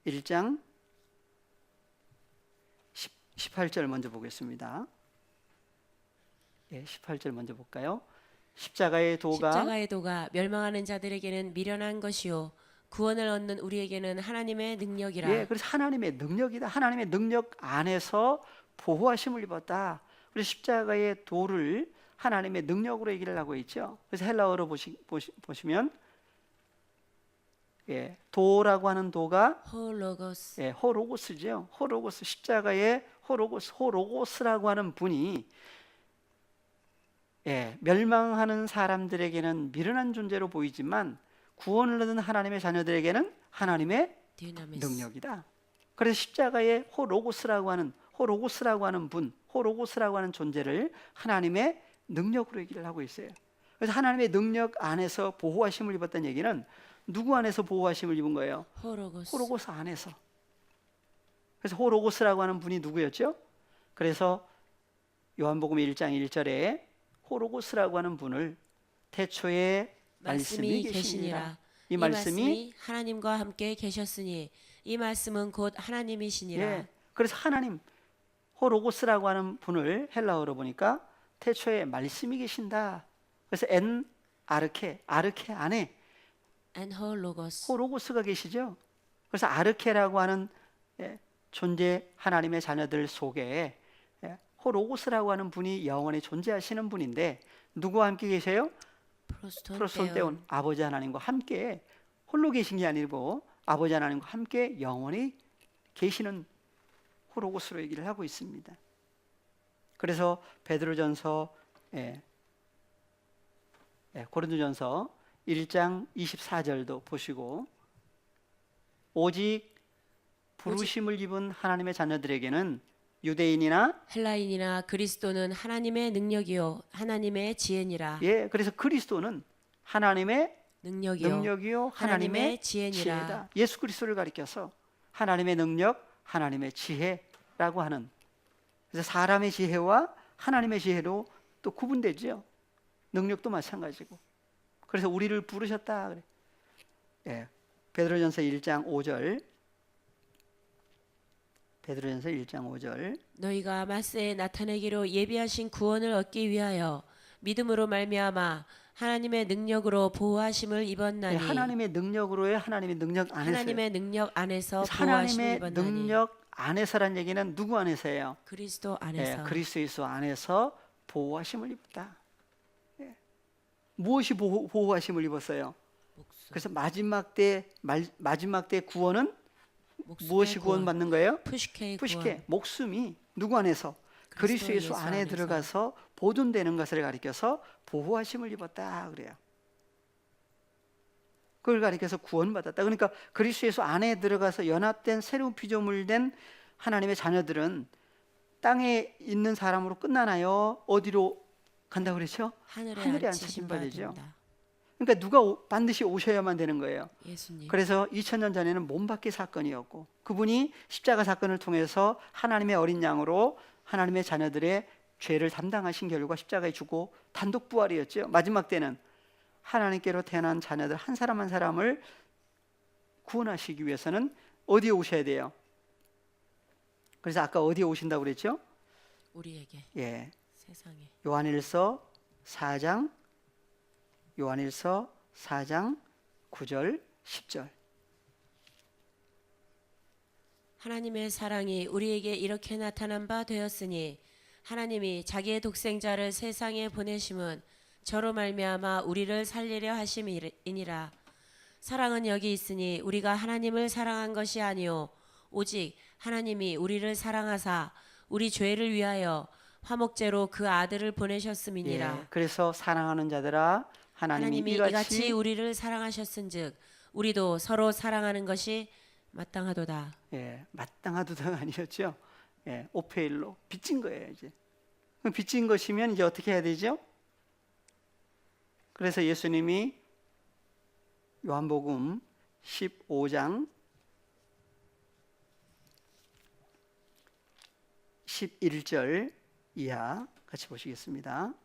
1장 18절 먼저 보겠습니다. 18절 먼저 볼까요? 십자가의 도가 멸망하는 자들에게는 미련한 것이요 구원을 얻는 우리에게는 하나님의 능력이라. 그래서 하나님의 능력이다. 하나님의 능력 안에서 보호하심을 입었다. 그래서 십자가의 도를 하나님의 능력으로 얘기를 하고 있죠. 그래서 헬라어로 보시면 도라고 하는 도가 호로고스죠. 호로고스 십자가의 호로고스라고 하는 분이 멸망하는 사람들에게는 미련한 존재로 보이지만 구원을 얻은 하나님의 자녀들에게는 하나님의 능력이다. 그래서 십자가의 호로고스라고 하는 분, 호로고스라고 하는 존재를 하나님의 능력으로 얘기를 하고 있어요. 그래서 하나님의 능력 안에서 보호하심을 입었다는 얘기는 누구 안에서 보호하심을 입은 거예요? 호로고스 안에서. 그래서 호로고스라고 하는 분이 누구였죠? 그래서 요한복음 1장 1절에 호로고스라고 하는 분을 태초에 말씀이 계시니라. 이 말씀이 하나님과 함께 계셨으니 이 말씀은 곧 하나님이시니라. 예, 그래서 하나님 호로고스라고 하는 분을 헬라어로 보니까 태초에 말씀이 계신다. 그래서 엔 아르케 안에 And her logos. 호로고스가 계시죠. 그래서 아르케라고 하는 존재 하나님의 자녀들 속에 호로고스라고 하는 분이 영원히 존재하시는 분인데 누구와 함께 계세요? 프로스톤테온 아버지 하나님과 함께 홀로 계신 게 아니고 아버지 하나님과 함께 영원히 계시는 호로고스로 얘기를 하고 있습니다. 그래서 베드로전서 고린도전서 1장 24절도 보시고 오직 부르심을 입은 하나님의 자녀들에게는 유대인이나 헬라인이나 그리스도는 하나님의 능력이요 하나님의 지혜니라. 예, 그래서 그리스도는 하나님의 능력이요 하나님의 지혜니라. 지혜다. 예수 그리스도를 가리켜서 하나님의 능력, 하나님의 지혜라고 하는, 그래서 사람의 지혜와 하나님의 지혜로 또 구분되죠. 능력도 마찬가지고. 그래서 우리를 부르셨다 그래. 예, 베드로전서 1장 5절. 베드로전서 1장 5절. 너희가 마세에 나타내기로 예비하신 구원을 얻기 위하여 믿음으로 말미암아 하나님의 능력으로 보호하심을 입었나니. 예, 하나님의 능력으로의 하나님의 능력 안에서. 하나님의 능력 안에서 보호하심을 하나님의 입었나니. 능력 안에서란 얘기는 누구 안에서예요? 그리스도 안에서. 예, 그리스도 예수 안에서 보호하심을 입었다. 예. 무엇이 보호하심을 입었어요? 그래서 마지막 때 구원은 무엇이 구원받는 거예요? 푸시케의 푸시케 목숨이 누구 안에서? 그리스도 예수 안에 들어가서 보존되는 것을 가리켜서 보호하심을 입었다 그래요. 그걸 가리켜서 구원받았다. 그러니까 그리스도 예수 안에 들어가서 연합된 새로운 피조물된 하나님의 자녀들은 땅에 있는 사람으로 끝나나요? 어디로 간다고 그랬죠? 하늘에 앉히신 바 되죠. 그러니까 누가 반드시 오셔야만 되는 거예요. 예수님. 그래서 2000년 전에는 몸밖에 사건이었고 그분이 십자가 사건을 통해서 하나님의 어린 양으로 하나님의 자녀들의 죄를 담당하신 결과 십자가에 죽고 단독 부활이었죠. 마지막 때는 하나님께로 태어난 자녀들 한 사람 한 사람을 구원하시기 위해서는 어디에 오셔야 돼요? 그래서 아까 어디에 오신다고 그랬죠? 우리에게. 예. 세상에. 요한일서 4장 9절 10절. 하나님의 사랑이 우리에게 이렇게 나타난 바 되었으니 하나님이 자기의 독생자를 세상에 보내심은 저로 말미암아 우리를 살리려 하심이니라. 사랑은 여기 있으니 우리가 하나님을 사랑한 것이 아니요 오직 하나님이 우리를 사랑하사 우리 죄를 위하여 화목제로 그 아들을 보내셨음이니라. 예, 그래서 사랑하는 자들아 하나님이 이같이 우리를 사랑하셨은즉 우리도 서로 사랑하는 것이 마땅하도다. 예, 마땅하도다가 아니었죠. 예, 오페일로 빚진 거예요. 이제 빚진 것이면 이제 어떻게 해야 되죠? 그래서 예수님이 요한복음 15장 11절 이하 같이 보시겠습니다.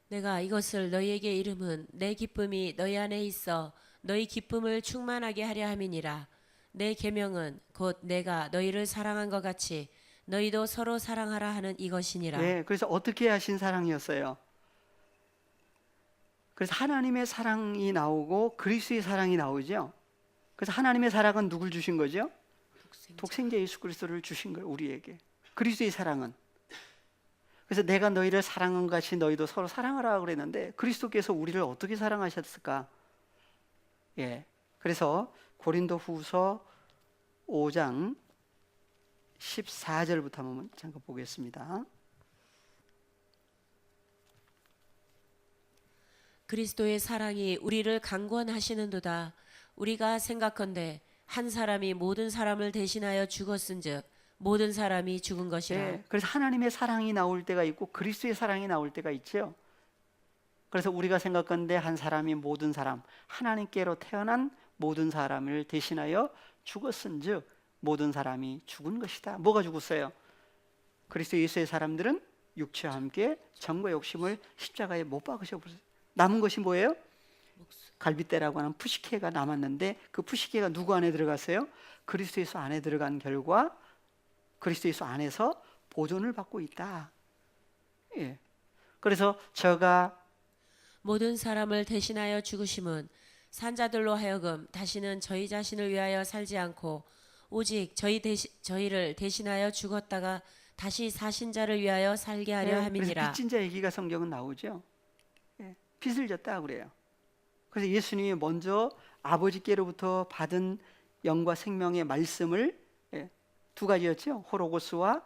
내가 이것을 너희에게 이름은 내 기쁨이 너희 안에 있어 너희 기쁨을 충만하게 하려 함이니라. 내 계명은 곧 내가 너희를 사랑한 것 같이 너희도 서로 사랑하라 하는 이것이니라. 네, 그래서 어떻게 하신 사랑이었어요? 그래서 하나님의 사랑이 나오고 그리스도의 사랑이 나오죠. 그래서 하나님의 사랑은 누굴 주신 거죠? 독생자 예수 그리스도를 주신 거예요, 우리에게. 그리스도의 사랑은. 그래서 내가 너희를 사랑한 것 같이 너희도 서로 사랑하라 그랬는데 그리스도께서 우리를 어떻게 사랑하셨을까? 예. 그래서 고린도후서 5장 14절부터 한번 잠깐 보겠습니다. 그리스도의 사랑이 우리를 강권하시는도다. 우리가 생각건대 한 사람이 모든 사람을 대신하여 죽었은즉 모든 사람이 죽은 것이라. 네, 그래서 하나님의 사랑이 나올 때가 있고 그리스도의 사랑이 나올 때가 있죠. 그래서 우리가 생각건대 한 사람이 모든 사람, 하나님께로 태어난 모든 사람을 대신하여 죽었은즉 모든 사람이 죽은 것이다. 뭐가 죽었어요? 그리스도 예수의 사람들은 육체와 함께 정과 욕심을 십자가에 못 박으셔 버렸어요. 남은 것이 뭐예요? 갈빗대라고 하는 푸시케가 남았는데 그 푸시케가 누구 안에 들어갔어요? 그리스도 예수 안에 들어간 결과 그리스도 예수 안에서 보존을 받고 있다. 예. 그래서 저가 모든 사람을 대신하여 죽으심은 산자들로 하여금 다시는 저희 자신을 위하여 살지 않고 오직 저희를 대신하여 죽었다가 다시 사신 자를 위하여 살게 하려 그래서 함이니라. 빚진 자 얘기가 성경은 나오죠. 예. 빚을 졌다 그래요. 그래서 예수님이 먼저 아버지께로부터 받은 영과 생명의 말씀을 두 가지였죠. 호로고스와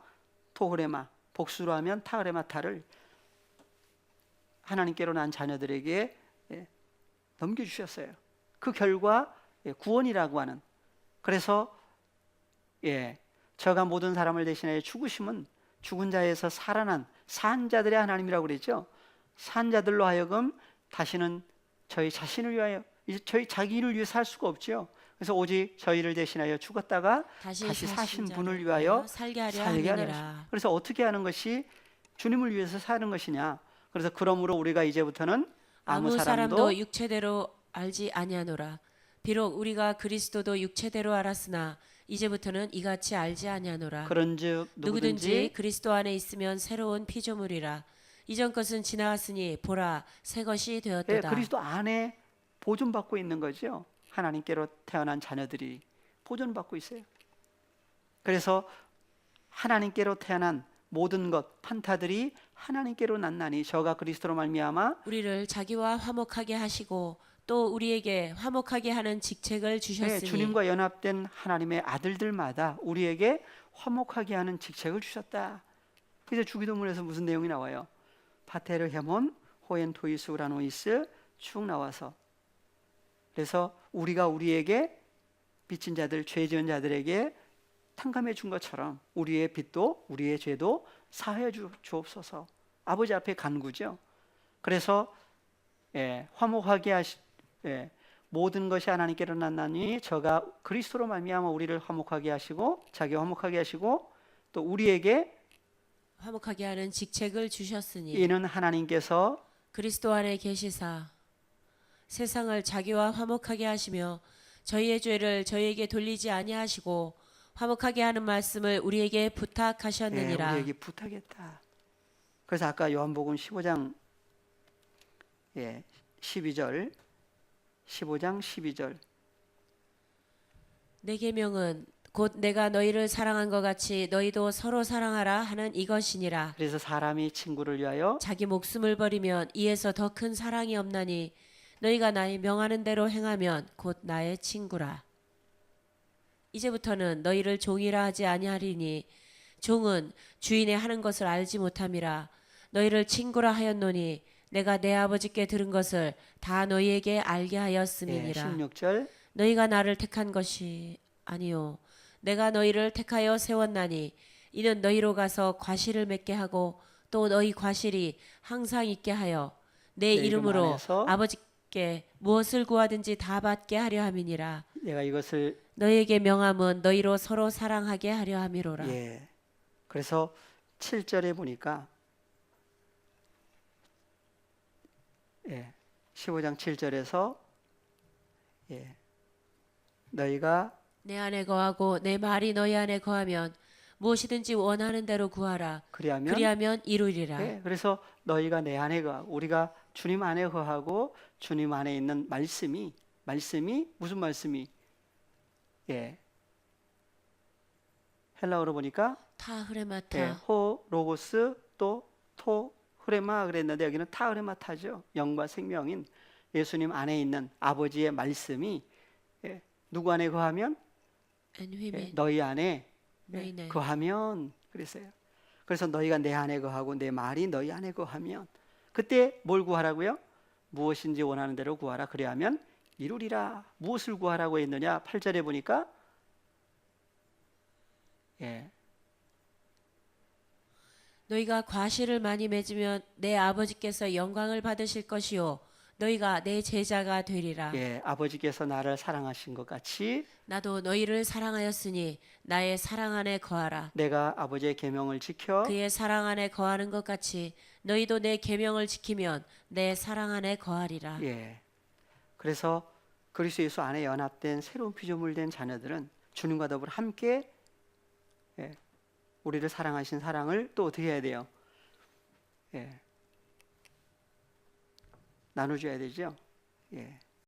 토흐레마, 복수로 하면 타흐레마타를 하나님께로 난 자녀들에게 넘겨주셨어요. 그 결과 구원이라고 하는. 그래서 저가 모든 사람을 대신하여 죽으심은 죽은 자에서 살아난 산 자들의 하나님이라고 그랬죠. 산 자들로 하여금 다시는 저희 자신을 위하여 이제 저희 자기를 위해 살 수가 없죠. 그래서 오직 저희를 대신하여 죽었다가 다시 사신 분을 위하여 살게 하려 살게 하려 함이니라. 그래서 어떻게 하는 것이 주님을 위해서 사는 것이냐. 그래서 그러므로 우리가 이제부터는 아무 사람도 육체대로 알지 아니하노라. 비록 우리가 그리스도도 육체대로 알았으나 이제부터는 이같이 알지 아니하노라. 그런즉 누구든지 그리스도 안에 있으면 새로운 피조물이라. 이전 것은 지나갔으니 보라 새 것이 되었도다. 그리스도 안에 보존받고 있는 거죠. 하나님께로 태어난 자녀들이 보존받고 있어요. 그래서 하나님께로 태어난 모든 것 판타들이 하나님께로 났나니 저가 그리스도로 말미암아 우리를 자기와 화목하게 하시고 또 우리에게 화목하게 하는 직책을 주셨으니 주님과 연합된 하나님의 아들들마다 우리에게 화목하게 하는 직책을 주셨다. 그래서 주기도문에서 무슨 내용이 나와요? 파테르 헤몬 호엔 토이스 우라노이스 쭉 나와서 그래서 우리가 우리에게 빚진 자들 죄 지은 자들에게 탕감해 준 것처럼 우리의 빚도 우리의 죄도 사하여 주옵소서. 아버지 앞에 간구죠. 그래서 화목하게 모든 것이 하나님께로 났나니 저가 그리스도로 말미암아 우리를 화목하게 하시고 자기와 화목하게 하시고 또 우리에게 화목하게 하는 직책을 주셨으니 이는 하나님께서 그리스도 안에 계시사 세상을 자기와 화목하게 하시며 저희의 죄를 저희에게 돌리지 아니하시고 화목하게 하는 말씀을 우리에게 부탁하셨느니라. 우리에게 부탁했다. 그래서 아까 요한복음 15장 12절 15장 12절 내 계명은 곧 내가 너희를 사랑한 것 같이 너희도 서로 사랑하라 하는 이것이니라. 그래서 사람이 친구를 위하여 자기 목숨을 버리면 이에서 더 큰 사랑이 없나니 너희가 나의 명하는 대로 행하면 곧 나의 친구라. 이제부터는 너희를 종이라 하지 아니하리니 종은 주인의 하는 것을 알지 못함이라. 너희를 친구라 하였노니 내가 내 아버지께 들은 것을 다 너희에게 알게 하였음이니라. 16절 너희가 나를 택한 것이 아니요 내가 너희를 택하여 세웠나니 이는 너희로 가서 과실을 맺게 하고 또 너희 과실이 항상 있게 하여 내 이름으로 안에서 아버지께 무엇을 구하든지 다 받게 하려 함이니라. 내가 이것을 너희에게 명함은 너희로 서로 사랑하게 하려 함이로라. 그래서 7절에 보니까 15장 7절에서 너희가 내 안에 거하고 내 말이 너희 안에 거하면 무엇이든지 원하는 대로 구하라. 그리하면 이루리라. 그래서 너희가 내 안에 거하고 우리가 주님 안에 거하고 주님 안에 있는 말씀이 무슨 말씀이 헬라어로 보니까 타흐레마타 호 로고스 또 토 흐레마 그랬는데 여기는 타흐레마타죠. 영과 생명인 예수님 안에 있는 아버지의 말씀이 누구 안에 거하면 너희 안에 거하면 그랬어요. 그래서 너희가 내 안에 거하고 내 말이 너희 안에 거하면 그때 뭘 구하라고요? 무엇인지 원하는 대로 구하라. 그리하면 이루리라. 무엇을 구하라고 했느냐? 8절에 보니까 너희가 과실을 많이 맺으면 내 아버지께서 영광을 받으실 것이요 너희가 내 제자가 되리라. 예, 아버지께서 나를 사랑하신 것 같이 나도 너희를 사랑하였으니 나의 사랑 안에 거하라. 내가 아버지의 계명을 지켜 그의 사랑 안에 거하는 것 같이 너희도 내 계명을 지키면 내 사랑 안에 거하리라. 예. 그래서 그리스도 예수 안에 연합된 새로운 피조물 된 자녀들은 주님과 더불어 함께 예, 우리를 사랑하신 사랑을 또 어떻게 해야 돼요? 예. 나눠줘야 되죠. 예.